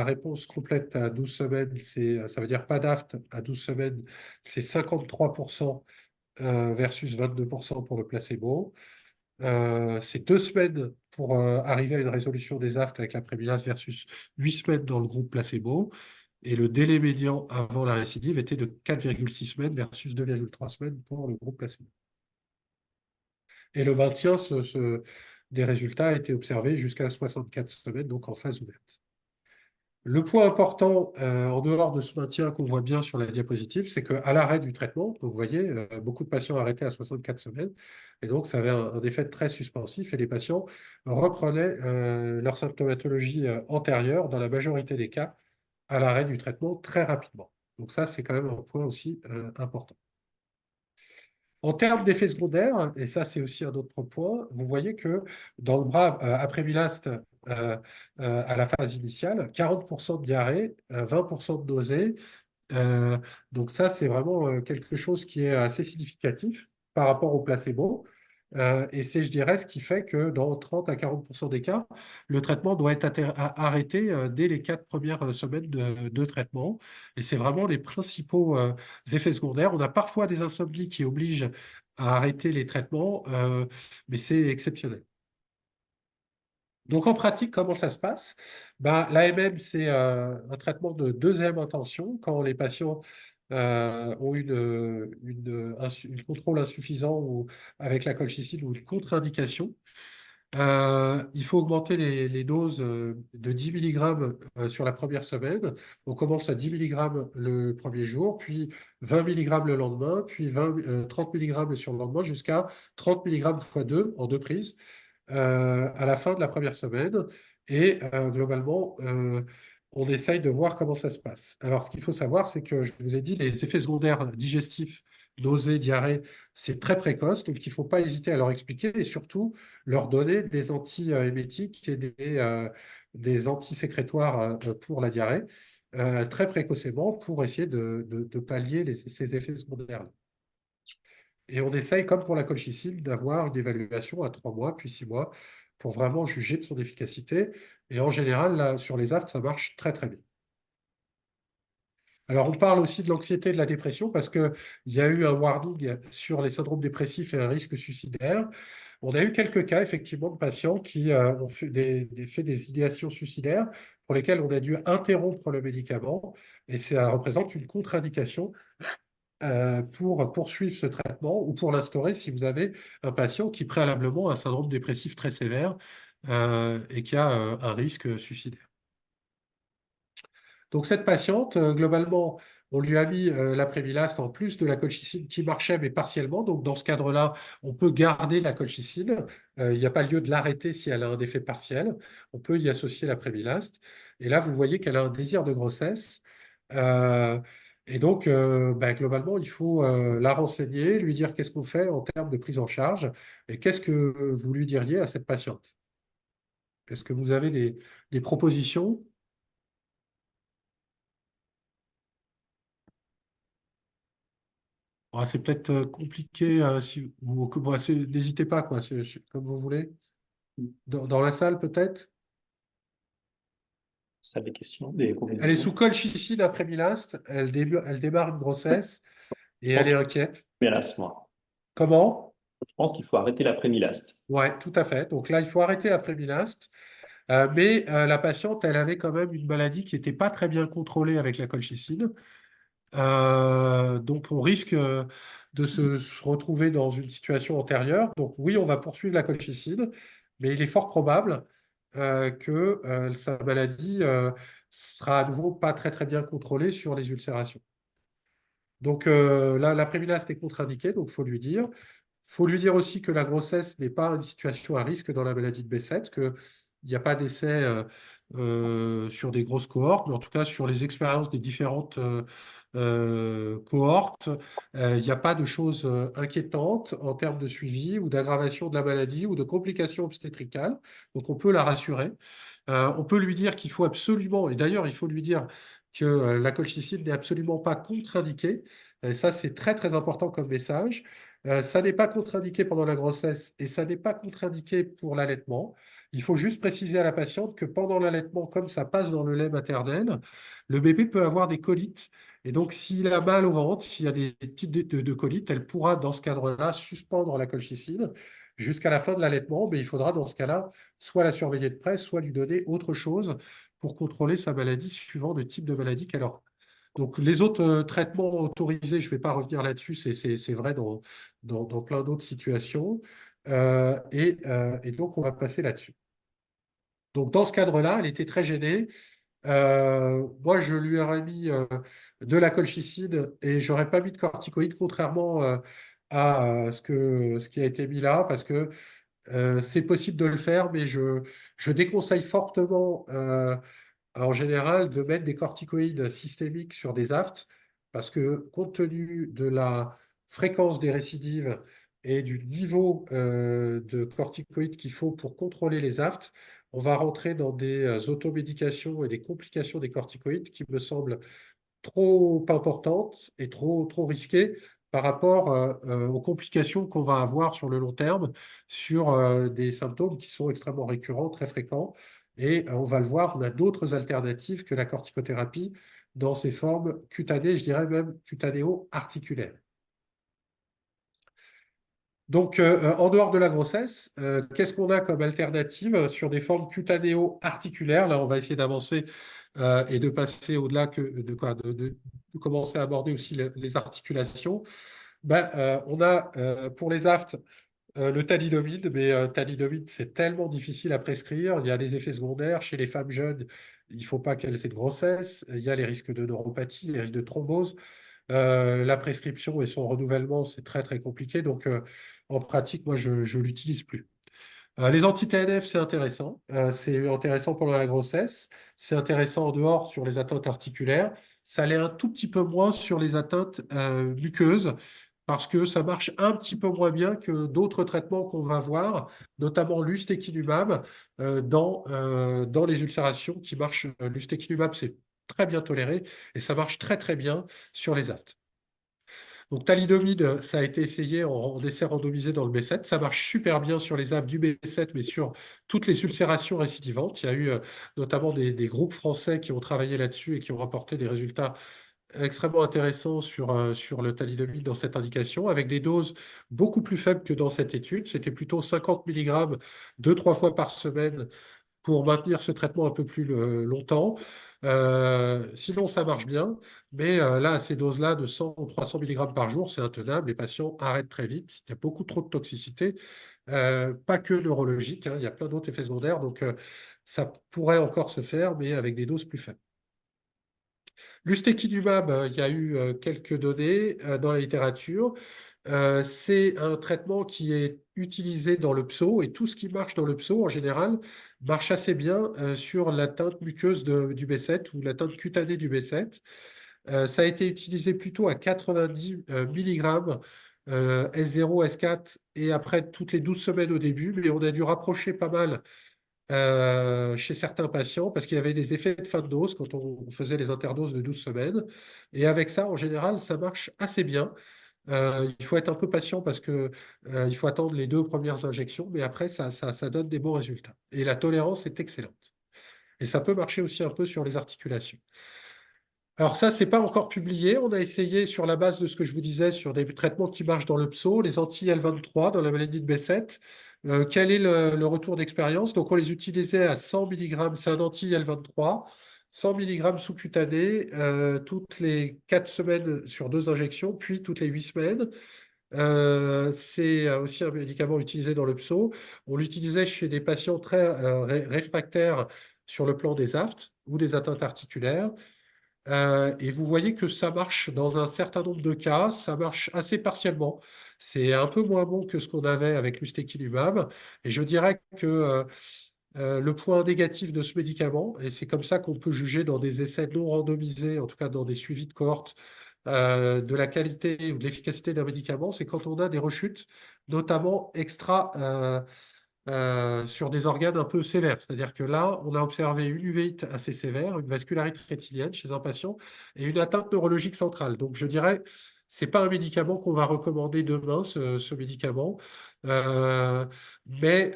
réponse complète à 12 semaines, ça veut dire pas d'aft à 12 semaines, c'est 53% versus 22% pour le placebo. C'est 2 semaines pour arriver à une résolution des aftes avec la Prévilaste versus 8 semaines dans le groupe placebo. Et le délai médian avant la récidive était de 4,6 semaines versus 2,3 semaines pour le groupe placebo. Et le maintien des résultats a été observé jusqu'à 64 semaines, donc en phase ouverte. Le point important, en dehors de ce maintien qu'on voit bien sur la diapositive, c'est qu'à l'arrêt du traitement, donc vous voyez, beaucoup de patients arrêtés à 64 semaines, et donc ça avait un effet très suspensif, et les patients reprenaient leur symptomatologie antérieure, dans la majorité des cas, à l'arrêt du traitement très rapidement. Donc ça, c'est quand même un point aussi important. En termes d'effets secondaires, et ça c'est aussi un autre point, vous voyez que dans le bras après Milaste à la phase initiale, 40% de diarrhée, 20% de nausée. Euh, donc ça c'est vraiment quelque chose qui est assez significatif par rapport au placebo. Et c'est, je dirais, ce qui fait que dans 30 à 40% des cas, le traitement doit être arrêté dès les 4 premières semaines de traitement. Et c'est vraiment les principaux effets secondaires. On a parfois des insomnies qui obligent à arrêter les traitements, mais c'est exceptionnel. Donc en pratique, comment ça se passe? Ben, l'AMM, c'est un traitement de deuxième intention quand les patients ont une contrôle insuffisant ou avec la colchicine ou une contre-indication. Il faut augmenter les doses de 10 mg sur la première semaine. On commence à 10 mg le premier jour, puis 20 mg le lendemain, puis 30 mg sur le lendemain, jusqu'à 30 mg x 2 en 2 prises à la fin de la première semaine. Et globalement, on essaye de voir comment ça se passe. Alors, ce qu'il faut savoir, c'est que je vous ai dit, les effets secondaires digestifs, nausées, diarrhée, c'est très précoce, donc il ne faut pas hésiter à leur expliquer et surtout leur donner des anti-émétiques et des antisécrétoires pour la diarrhée très précocement pour essayer de pallier ces effets secondaires. Et on essaye, comme pour la colchicine, d'avoir une évaluation à 3 mois, puis 6 mois, pour vraiment juger de son efficacité. Et en général, là, sur les aftes, ça marche très, très bien. Alors, on parle aussi de l'anxiété et de la dépression parce qu'il y a eu un warning sur les syndromes dépressifs et un risque suicidaire. On a eu quelques cas, effectivement, de patients qui ont fait des idéations suicidaires pour lesquelles on a dû interrompre le médicament. Et ça représente une contre-indication pour poursuivre ce traitement ou pour l'instaurer si vous avez un patient qui préalablement a un syndrome dépressif très sévère et qui a un risque suicidaire. Donc cette patiente, globalement, on lui a mis la Prévilaste en plus de la colchicine qui marchait mais partiellement. Donc dans ce cadre-là, on peut garder la colchicine. Il n'y a pas lieu de l'arrêter si elle a un effet partiel. On peut y associer la Prévilaste. Et là, vous voyez qu'elle a un désir de grossesse. Euh, et donc, ben, globalement, il faut la renseigner, lui dire qu'est-ce qu'on fait en termes de prise en charge et qu'est-ce que vous lui diriez à cette patiente. Est-ce que vous avez des propositions? Ah, c'est peut-être compliqué si vous, bon, n'hésitez pas, quoi, comme vous voulez. Dans la salle, peut-être. Ça, des questions, des Elle est sous propositions. colchicine après Milaste, elle démarre une grossesse Je et elle pense est qu'il inquiète. faut Milaste, moi. Comment? Je pense qu'il faut arrêter l'après-Milaste. Ouais, tout à fait. Donc là, il faut arrêter après Milaste. Mais la patiente, elle avait quand même une maladie qui n'était pas très bien contrôlée avec la colchicine. Donc, on risque de se retrouver dans une situation antérieure. Donc, oui, on va poursuivre la colchicine, mais il est fort probable que sa maladie sera à nouveau pas très, très bien contrôlée sur les ulcérations. Donc, là, l'après-Milaste est contre-indiqué, donc il faut lui dire. Il faut lui dire aussi que la grossesse n'est pas une situation à risque dans la maladie de B7, que il n'y a pas d'essai sur des grosses cohortes, mais en tout cas sur les expériences des différentes cohortes, il n'y a pas de choses inquiétantes en termes de suivi ou d'aggravation de la maladie ou de complications obstétricales. Donc on peut la rassurer. On peut lui dire qu'il faut absolument, et d'ailleurs il faut lui dire que la colchicine n'est absolument pas contre-indiquée. Et ça, c'est très très important comme message. Ça n'est pas contre-indiqué pendant la grossesse et ça n'est pas contre-indiqué pour l'allaitement. Il faut juste préciser à la patiente que pendant l'allaitement, comme ça passe dans le lait maternel, le bébé peut avoir des colites. Et donc, s'il a mal au ventre, s'il y a des types de colites, elle pourra, dans ce cadre-là, suspendre la colchicine jusqu'à la fin de l'allaitement. Mais il faudra, dans ce cas-là, soit la surveiller de près, soit lui donner autre chose pour contrôler sa maladie suivant le type de maladie qu'elle aura. Donc, les autres traitements autorisés, je ne vais pas revenir là-dessus, c'est vrai dans plein d'autres situations. Et donc, on va passer là-dessus. Donc, dans ce cadre-là, elle était très gênée. Moi, je lui aurais mis de la colchicine et j'aurais pas mis de corticoïdes, contrairement à ce qui a été mis là, parce que c'est possible de le faire, mais je déconseille fortement, en général, de mettre des corticoïdes systémiques sur des aftes, parce que compte tenu de la fréquence des récidives et du niveau de corticoïdes qu'il faut pour contrôler les aftes, on va rentrer dans des automédications et des complications des corticoïdes qui me semblent trop importante et trop risquée par rapport aux complications qu'on va avoir sur le long terme sur des symptômes qui sont extrêmement récurrents, très fréquents. Et on va le voir, on a d'autres alternatives que la corticothérapie dans ses formes cutanées, je dirais même cutanéo-articulaires. Donc, en dehors de la grossesse, qu'est-ce qu'on a comme alternative sur des formes cutanéo-articulaires? Là, on va essayer d'avancer et de passer au-delà de commencer à aborder aussi les articulations. Ben, on a pour les aftes le thalidomide, mais thalidomide, c'est tellement difficile à prescrire. Il y a des effets secondaires. Chez les femmes jeunes, il ne faut pas qu'elles aient de grossesse. Il y a les risques de neuropathie, les risques de thrombose. La prescription et son renouvellement, c'est très très compliqué. Donc, en pratique, moi, je ne l'utilise plus. Les anti-TNF, c'est intéressant pendant la grossesse. C'est intéressant en dehors sur les atteintes articulaires. Ça l'est un tout petit peu moins sur les atteintes muqueuses parce que ça marche un petit peu moins bien que d'autres traitements qu'on va voir, notamment l'ustekinumab dans les ulcérations qui marchent. L'ustekinumab, c'est très bien toléré et ça marche très très bien sur les aftes. Donc, thalidomide, ça a été essayé en essai randomisé dans le B7. Ça marche super bien sur les aftes du B7, mais sur toutes les ulcérations récidivantes. Il y a eu notamment des groupes français qui ont travaillé là-dessus et qui ont rapporté des résultats extrêmement intéressants sur le thalidomide dans cette indication, avec des doses beaucoup plus faibles que dans cette étude. C'était plutôt 50 mg 2-3 fois par semaine pour maintenir ce traitement un peu plus longtemps. Sinon, ça marche bien, mais là, à ces doses-là de 100 ou 300 mg par jour, c'est intenable. Les patients arrêtent très vite. Il y a beaucoup trop de toxicité, pas que neurologique, hein, il y a plein d'autres effets secondaires, donc ça pourrait encore se faire, mais avec des doses plus faibles. L'ustekinumab, il y a eu quelques données dans la littérature. C'est un traitement qui est utilisé dans le pso et tout ce qui marche dans le pso en général marche assez bien sur l'atteinte muqueuse du B7 ou l'atteinte cutanée du B7. Ça a été utilisé plutôt à 90 mg S0, S4 et après toutes les 12 semaines au début, mais on a dû rapprocher pas mal chez certains patients parce qu'il y avait des effets de fin de dose quand on faisait les interdoses de 12 semaines. Et avec ça, en général, ça marche assez bien. Il faut être un peu patient parce que il faut attendre les 2 premières injections, mais après, ça donne des bons résultats. Et la tolérance est excellente. Et ça peut marcher aussi un peu sur les articulations. Alors ça, c'est pas encore publié. On a essayé sur la base de ce que je vous disais sur des traitements qui marchent dans le pso, les anti-L23 dans la maladie de B7. Quel est le retour d'expérience? Donc on les utilisait à 100 mg, c'est un anti-L23, 100 mg sous-cutané toutes les 4 semaines sur 2 injections, puis toutes les 8 semaines. C'est aussi un médicament utilisé dans le pso. On l'utilisait chez des patients très réfractaires sur le plan des aftes ou des atteintes articulaires. Et vous voyez que ça marche dans un certain nombre de cas, ça marche assez partiellement. C'est un peu moins bon que ce qu'on avait avec l'ustekinumab. Et je dirais que le point négatif de ce médicament, et c'est comme ça qu'on peut juger dans des essais non randomisés, en tout cas dans des suivis de cohorte, de la qualité ou de l'efficacité d'un médicament, c'est quand on a des rechutes, notamment sur des organes un peu sévères. C'est-à-dire que là, on a observé une uvéite assez sévère, une vascularite rétinienne chez un patient et une atteinte neurologique centrale. Donc, je dirais, c'est pas un médicament qu'on va recommander demain, ce médicament. Euh, mais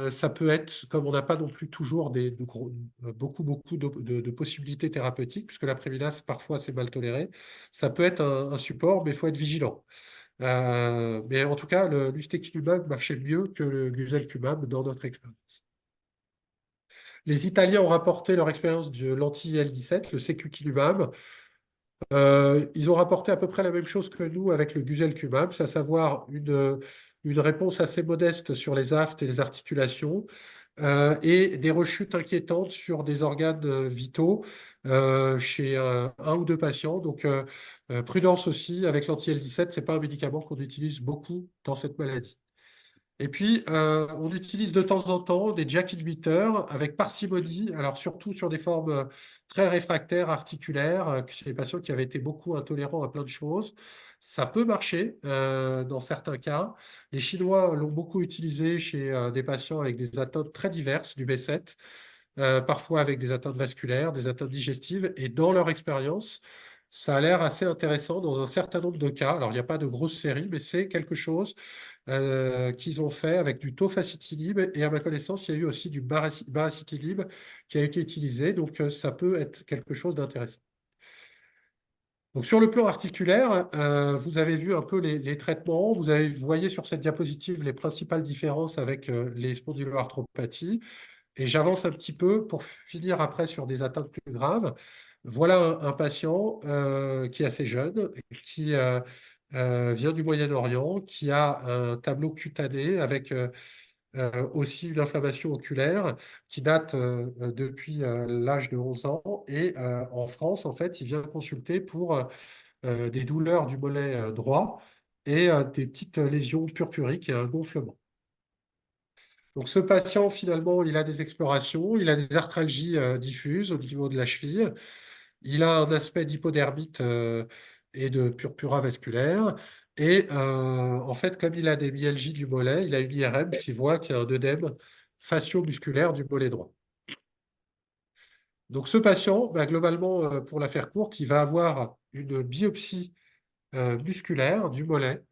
ça peut être, comme on n'a pas non plus toujours beaucoup de possibilités thérapeutiques, puisque la prévilase, parfois, c'est mal toléré, ça peut être un support, mais il faut être vigilant. Mais en tout cas, l'ustekinumab marchait mieux que le guselkumab dans notre expérience. Les Italiens ont rapporté leur expérience de l'anti-IL-17, le secukinumab. Ils ont rapporté à peu près la même chose que nous avec le guselkumab, c'est à savoir une réponse assez modeste sur les aftes et les articulations, et des rechutes inquiétantes sur des organes vitaux chez un ou deux patients. Donc, prudence aussi avec l'anti-L17, ce n'est pas un médicament qu'on utilise beaucoup dans cette maladie. Et puis, on utilise de temps en temps des JAK inhibiteurs avec parcimonie, alors surtout sur des formes très réfractaires articulaires, chez les patients qui avaient été beaucoup intolérants à plein de choses. Ça peut marcher dans certains cas. Les Chinois l'ont beaucoup utilisé chez des patients avec des atteintes très diverses du B7, parfois avec des atteintes vasculaires, des atteintes digestives. Et dans leur expérience, ça a l'air assez intéressant dans un certain nombre de cas. Alors, il n'y a pas de grosse série, mais c'est quelque chose qu'ils ont fait avec du tofacitinib. Et à ma connaissance, il y a eu aussi du baricitinib qui a été utilisé. Donc, ça peut être quelque chose d'intéressant. Donc, sur le plan articulaire, vous avez vu un peu les traitements. Vous voyez sur cette diapositive les principales différences avec les spondyloarthropathies. Et j'avance un petit peu pour finir après sur des atteintes plus graves. Voilà un patient qui est assez jeune, qui vient du Moyen-Orient, qui a un tableau cutané avec aussi une inflammation oculaire qui date depuis l'âge de 11 ans. Et en France, en fait, il vient consulter pour des douleurs du mollet droit et des petites lésions purpuriques et un gonflement. Donc, ce patient, finalement, il a des explorations, il a des arthralgies diffuses au niveau de la cheville, il a un aspect d'hypodermite et de purpura vasculaire. Et en fait, comme il a des myalgies du mollet, il a une IRM qui voit qu'il y a un œdème facio-musculaire du mollet droit. Donc, ce patient, bah, globalement, pour la faire courte, il va avoir une biopsie musculaire du mollet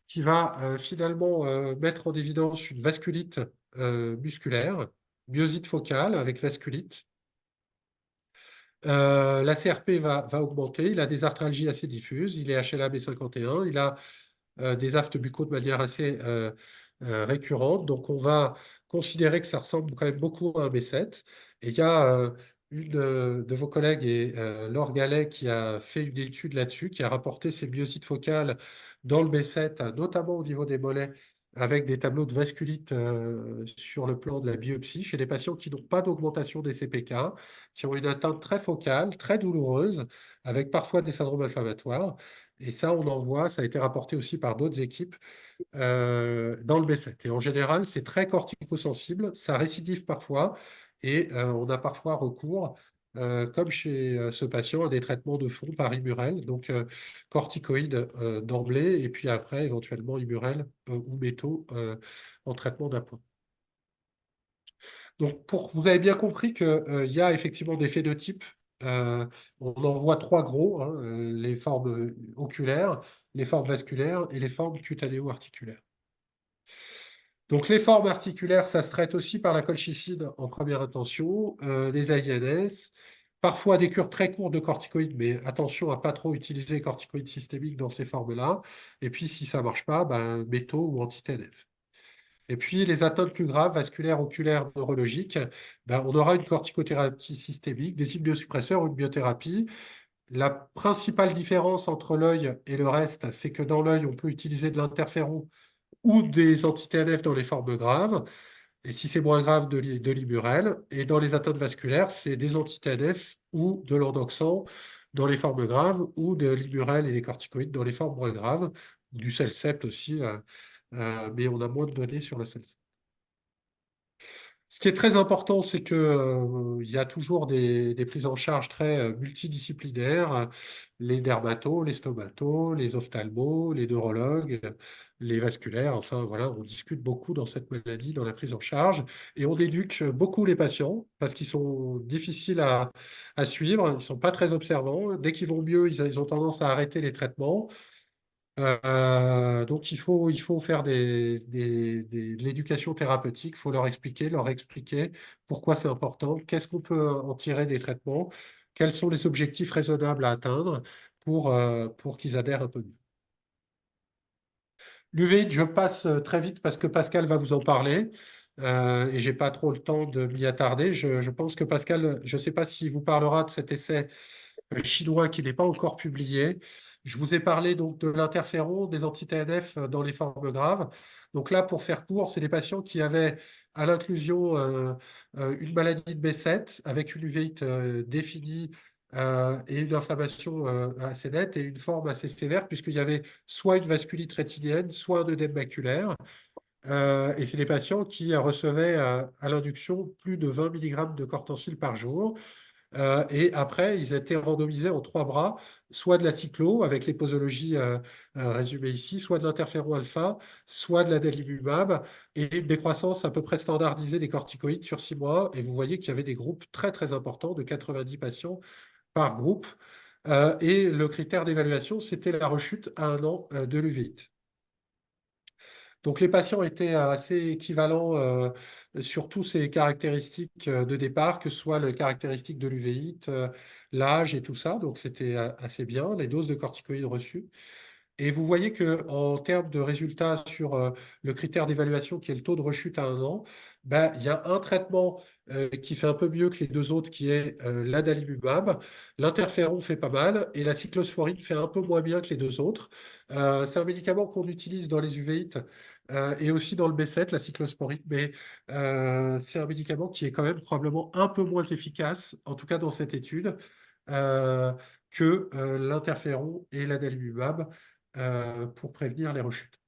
qui va finalement mettre en évidence une vasculite musculaire, myosite focale avec vasculite. La CRP va augmenter, il a des arthralgies assez diffuses, il est HLA-B51, il a des aftes buccaux de manière assez récurrente. Donc, on va considérer que ça ressemble quand même beaucoup à un B7. Et il y a une de vos collègues, Laure Gallet, qui a fait une étude là-dessus, qui a rapporté ces myosites focales dans le B7, notamment au niveau des mollets, avec des tableaux de vasculite sur le plan de la biopsie chez des patients qui n'ont pas d'augmentation des CPK, qui ont une atteinte très focale, très douloureuse, avec parfois des syndromes inflammatoires. Et ça, on en voit, ça a été rapporté aussi par d'autres équipes dans le B7. Et en général, c'est très corticosensible, ça récidive parfois, et on a parfois recours, comme chez ce patient, à des traitements de fond par Immurel, donc corticoïdes d'emblée, et puis après, éventuellement, Immurel ou métaux en traitement d'appoint. Donc, vous avez bien compris qu'il y a effectivement des phénotypes. Euh, on en voit trois gros, hein, les formes oculaires, les formes vasculaires et les formes cutanéo-articulaires. Donc, les formes articulaires, ça se traite aussi par la colchicine en première intention, des INS, parfois des cures très courtes de corticoïdes, mais attention à ne pas trop utiliser les corticoïdes systémiques dans ces formes-là. Et puis, si ça ne marche pas, ben, métaux ou anti-TNF. Et puis, les atteintes plus graves, vasculaires, oculaires, neurologiques, ben, on aura une corticothérapie systémique, des immunosuppresseurs ou une biothérapie. La principale différence entre l'œil et le reste, c'est que dans l'œil, on peut utiliser de l'interféron ou des anti-TNF dans les formes graves. Et si c'est moins grave, de l'Immurel. Et dans les atteintes vasculaires, c'est des anti-TNF ou de l'endoxan dans les formes graves ou de l'Immurel et des corticoïdes dans les formes moins graves, du Celcept aussi, mais on a moins de données sur le Celcept. Ce qui est très important, c'est que, il y a toujours des prises en charge très multidisciplinaires, les dermatos, les stomatos, les ophtalmos, les neurologues, les vasculaires. Enfin, voilà, on discute beaucoup dans cette maladie, dans la prise en charge, et on éduque beaucoup les patients parce qu'ils sont difficiles à suivre, ils sont pas très observants. Dès qu'ils vont mieux, ils ont tendance à arrêter les traitements. Donc, il faut faire de l'éducation thérapeutique, il faut leur expliquer pourquoi c'est important, qu'est-ce qu'on peut en tirer des traitements, quels sont les objectifs raisonnables à atteindre pour qu'ils adhèrent un peu mieux. L'uveit, je passe très vite parce que Pascal va vous en parler et j'ai pas trop le temps de m'y attarder. Je pense que Pascal, je ne sais pas s'il vous parlera de cet essai chinois qui n'est pas encore publié. Je vous ai parlé donc de l'interféron, des anti-TNF dans les formes graves. Donc là, pour faire court, c'est des patients qui avaient à l'inclusion une maladie de B7 avec une uvéite définie et une inflammation assez nette et une forme assez sévère puisqu'il y avait soit une vasculite rétinienne, soit un œdème maculaire. Et c'est des patients qui recevaient à l'induction plus de 20 mg de cortencil par jour. Et après, ils étaient randomisés en trois bras, soit de la cyclo, avec les posologies résumées ici, soit de l'interféron alpha, soit de la dalimumab, et une décroissance à peu près standardisée des corticoïdes sur 6 mois. Et vous voyez qu'il y avait des groupes très, très importants, de 90 patients par groupe. Et le critère d'évaluation, c'était la rechute à 1 an de l'uvéite. Donc les patients étaient assez équivalents sur tous ces caractéristiques de départ, que ce soit les caractéristiques de l'uvéite, l'âge et tout ça. Donc c'était assez bien, les doses de corticoïdes reçues. Et vous voyez qu'en termes de résultats sur le critère d'évaluation qui est le taux de rechute à 1 an, ben, il y a un traitement qui fait un peu mieux que les deux autres, qui est l'adalimumab. L'interféron fait pas mal et la cyclosporine fait un peu moins bien que les deux autres. C'est un médicament qu'on utilise dans les uvéites et aussi dans le B7, la cyclosporine, mais c'est un médicament qui est quand même probablement un peu moins efficace, en tout cas dans cette étude, euh, que l'interféron et l'adalimumab pour prévenir les rechutes.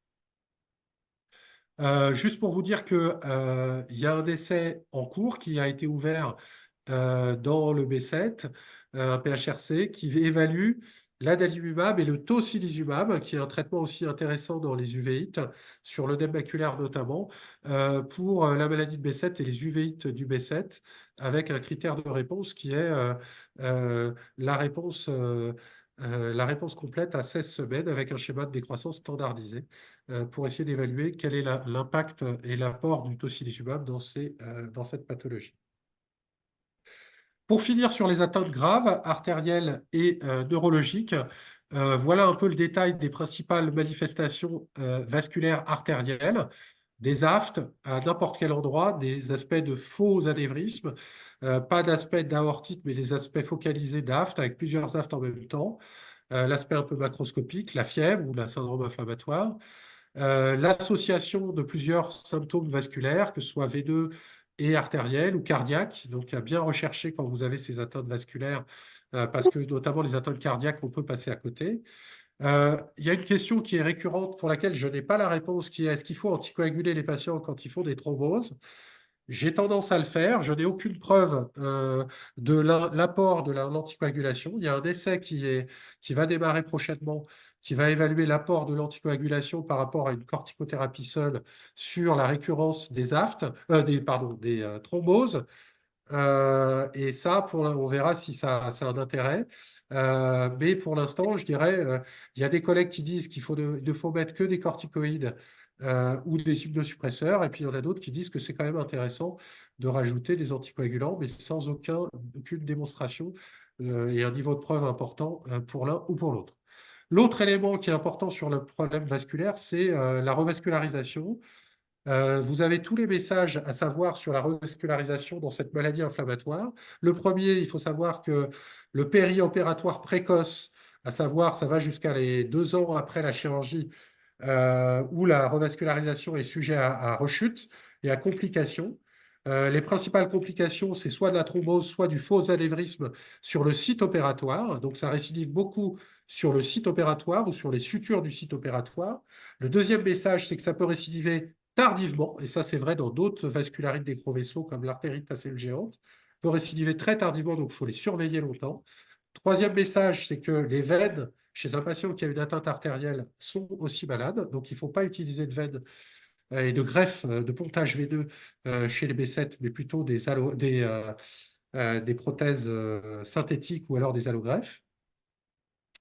Juste pour vous dire que, il y a un essai en cours qui a été ouvert dans le B7, un PHRC, qui évalue l'adalimumab et le tocilizumab, qui est un traitement aussi intéressant dans les uvéites, sur l'œdème maculaire notamment, pour la maladie de B7 et les uvéites du B7, avec un critère de réponse qui est la réponse complète à 16 semaines avec un schéma de décroissance standardisé pour essayer d'évaluer quel est l'impact et l'apport du tocilizumab dans cette pathologie. Pour finir sur les atteintes graves, artérielles et neurologiques, voilà un peu le détail des principales manifestations vasculaires artérielles, des aftes à n'importe quel endroit, des aspects de faux anévrismes, pas d'aspect d'aortite, mais des aspects focalisés d'aftes avec plusieurs aftes en même temps, l'aspect un peu macroscopique, la fièvre ou la syndrome inflammatoire, l'association de plusieurs symptômes vasculaires, que ce soit veineux et artériels ou cardiaques. Donc, à bien rechercher quand vous avez ces atteintes vasculaires, parce que notamment les atteintes cardiaques, on peut passer à côté. Il y a une question qui est récurrente pour laquelle je n'ai pas la réponse, qui est est-ce qu'il faut anticoaguler les patients quand ils font des thromboses? J'ai tendance à le faire. Je n'ai aucune preuve de l'apport de l'anticoagulation. Il y a un essai qui va démarrer prochainement, qui va évaluer l'apport de l'anticoagulation par rapport à une corticothérapie seule sur la récurrence des aftes, des thromboses. Et ça, on verra si ça a un intérêt. Mais pour l'instant, je dirais, il y a des collègues qui disent ne faut mettre que des corticoïdes ou des immunosuppresseurs, et puis il y en a d'autres qui disent que c'est quand même intéressant de rajouter des anticoagulants, mais sans aucune démonstration et un niveau de preuve important pour l'un ou pour l'autre. L'autre élément qui est important sur le problème vasculaire, c'est la revascularisation. Vous avez tous les messages à savoir sur la revascularisation dans cette maladie inflammatoire. Le premier, il faut savoir que le périopératoire précoce, à savoir, ça va jusqu'à les 2 ans après la chirurgie, où la revascularisation est sujet à rechute et à complications. Les principales complications, c'est soit de la thrombose, soit du faux anévrisme sur le site opératoire. Donc, ça récidive beaucoup sur le site opératoire ou sur les sutures du site opératoire. Le deuxième message, c'est que ça peut récidiver tardivement, et ça c'est vrai dans d'autres vascularites des gros vaisseaux comme l'artérite tacelle géante, peut récidiver très tardivement, donc il faut les surveiller longtemps. Troisième message, c'est que les veines chez un patient qui a une atteinte artérielle sont aussi malades, donc il ne faut pas utiliser de veines et de greffe de pontage veineux chez les B7, mais plutôt des prothèses synthétiques ou alors des allogreffes.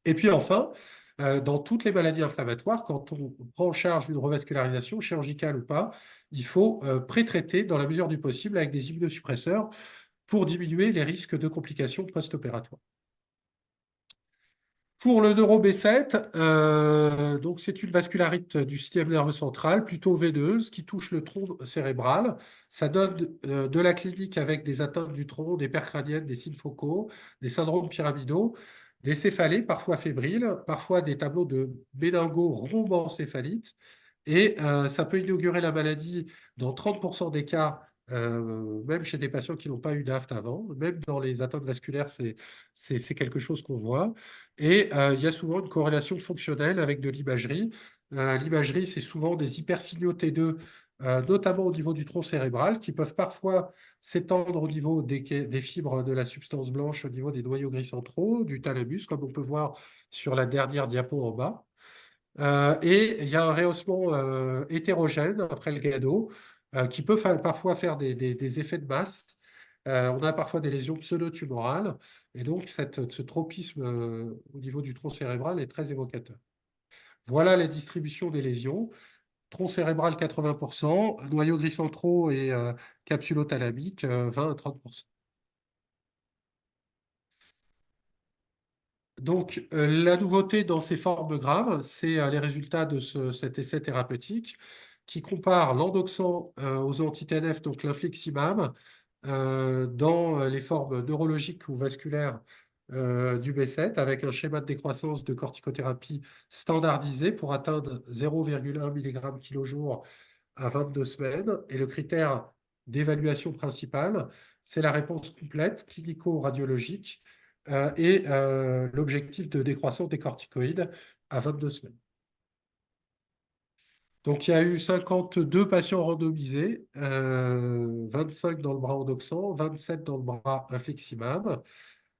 Et puis enfin, dans toutes les maladies inflammatoires, quand on prend en charge une revascularisation, chirurgicale ou pas, il faut pré-traiter dans la mesure du possible avec des immunosuppresseurs pour diminuer les risques de complications post-opératoires. Pour le neuro B7, donc c'est une vascularite du système nerveux central, plutôt veineuse, qui touche le tronc cérébral. Ça donne de la clinique avec des atteintes du tronc, des paires crâniennes, des signes focaux, des syndromes pyramidaux, des céphalées, parfois fébriles, parfois des tableaux de méningo-rhombencéphalite. Et ça peut inaugurer la maladie dans 30% des cas, même chez des patients qui n'ont pas eu d'AFT avant. Même dans les atteintes vasculaires, c'est quelque chose qu'on voit. Et il y a souvent une corrélation fonctionnelle avec de l'imagerie. L'imagerie, c'est souvent des hypersignaux T2, notamment au niveau du tronc cérébral, qui peuvent parfois s'étendre au niveau des fibres de la substance blanche, au niveau des noyaux gris centraux, du thalamus, comme on peut voir sur la dernière diapo en bas. Et il y a un rehaussement hétérogène après le GADO qui peut parfois faire des effets de masse. On a parfois des lésions pseudo-tumorales et donc ce tropisme au niveau du tronc cérébral est très évocateur. Voilà la distribution des lésions. Tronc cérébral 80%, noyaux gris centraux et capsulothalamique 20 à 30%. Donc, la nouveauté dans ces formes graves, c'est les résultats de cet essai thérapeutique qui compare l'endoxan aux anti-TNF, donc l'infliximab, dans les formes neurologiques ou vasculaires du B7 avec un schéma de décroissance de corticothérapie standardisé pour atteindre 0,1 mg kg à 22 semaines. Et le critère d'évaluation principal, c'est la réponse complète clinico-radiologique et l'objectif de décroissance des corticoïdes à 22 semaines. Donc, il y a eu 52 patients randomisés, 25 dans le bras endoxan, 27 dans le bras infliximab,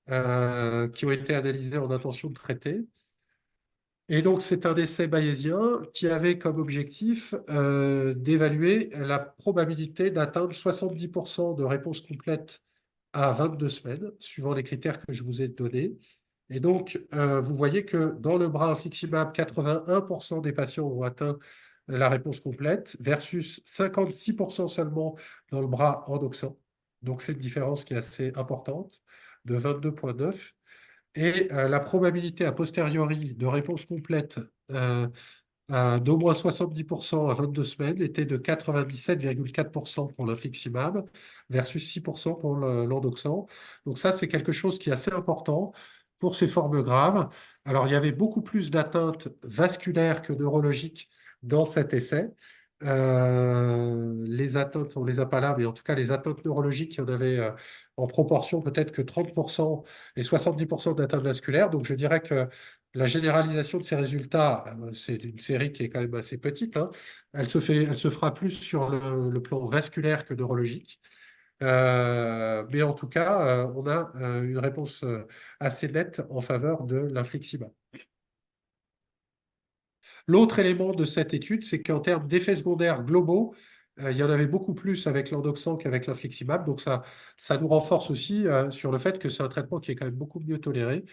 qui ont été analysés en intention de traiter. Et donc, c'est un essai bayésien qui avait comme objectif d'évaluer la probabilité d'atteindre 70% de réponse complète à 22 semaines, suivant les critères que je vous ai donnés. Et donc, vous voyez que dans le bras infliximab, 81% des patients ont atteint la réponse complète versus 56% seulement dans le bras endoxan. Donc, c'est une différence qui est assez importante de 22,9. Et la probabilité a posteriori de réponse complète d'au moins 70% à 22 semaines était de 97,4% pour l'infliximab versus 6% pour l'endoxan. Donc ça, c'est quelque chose qui est assez important pour ces formes graves. Alors, il y avait beaucoup plus d'atteintes vasculaires que neurologiques dans cet essai. Les atteintes, on ne les a pas là, mais en tout cas, les atteintes neurologiques, il y en avait en proportion peut-être que 30% et 70% d'atteintes vasculaires. Donc, je dirais que la généralisation de ces résultats, c'est une série qui est quand même assez petite, hein. Elle se fera plus sur le plan vasculaire que neurologique. Mais en tout cas, on a une réponse assez nette en faveur de l'infliximab. L'autre élément de cette étude, c'est qu'en termes d'effets secondaires globaux, il y en avait beaucoup plus avec l'endoxan qu'avec l'infliximab. Donc ça nous renforce aussi sur le fait que c'est un traitement qui est quand même beaucoup mieux toléré,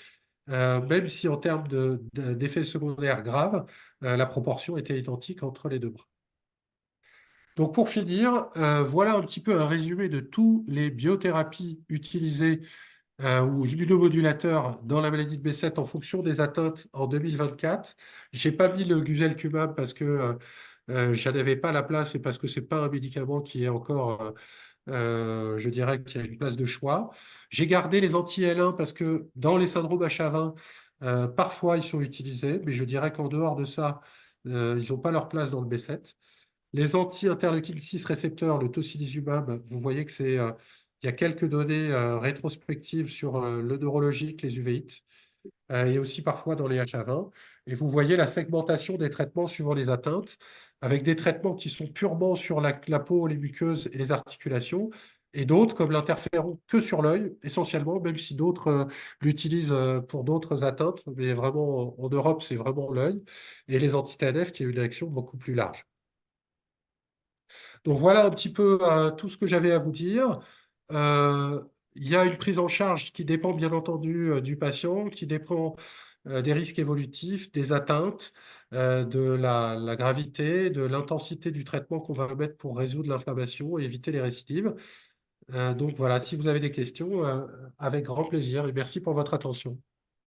même si en termes d'effets secondaires graves, la proportion était identique entre les deux bras. Donc pour finir, voilà un petit peu un résumé de tous les biothérapies utilisées ou immunomodulateurs dans la maladie de B7 en fonction des atteintes en 2024. Je n'ai pas mis le guselkumab parce que je n'avais pas la place et parce que ce n'est pas un médicament qui est encore, je dirais, qui a une place de choix. J'ai gardé les anti-L1 parce que dans les syndromes HA20, parfois ils sont utilisés, mais je dirais qu'en dehors de ça, ils n'ont pas leur place dans le B7. Les anti-interleukine 6 récepteurs, le tocilizumab, vous voyez que il y a quelques données rétrospectives sur le neurologique, les uvéites, et aussi parfois dans les HA20. Et vous voyez la segmentation des traitements suivant les atteintes. avec des traitements qui sont purement sur la peau, les muqueuses et les articulations, et d'autres comme l'interféron que sur l'œil, essentiellement, même si d'autres l'utilisent pour d'autres atteintes, mais vraiment en Europe, c'est vraiment l'œil, et les anti-TNF qui a une action beaucoup plus large. Donc voilà un petit peu tout ce que j'avais à vous dire. Euh, il y a une prise en charge qui dépend bien entendu du patient, qui dépend des risques évolutifs, des atteintes, de la gravité, de l'intensité du traitement qu'on va mettre pour résoudre l'inflammation et éviter les récidives. Donc voilà, si vous avez des questions, avec grand plaisir et merci pour votre attention.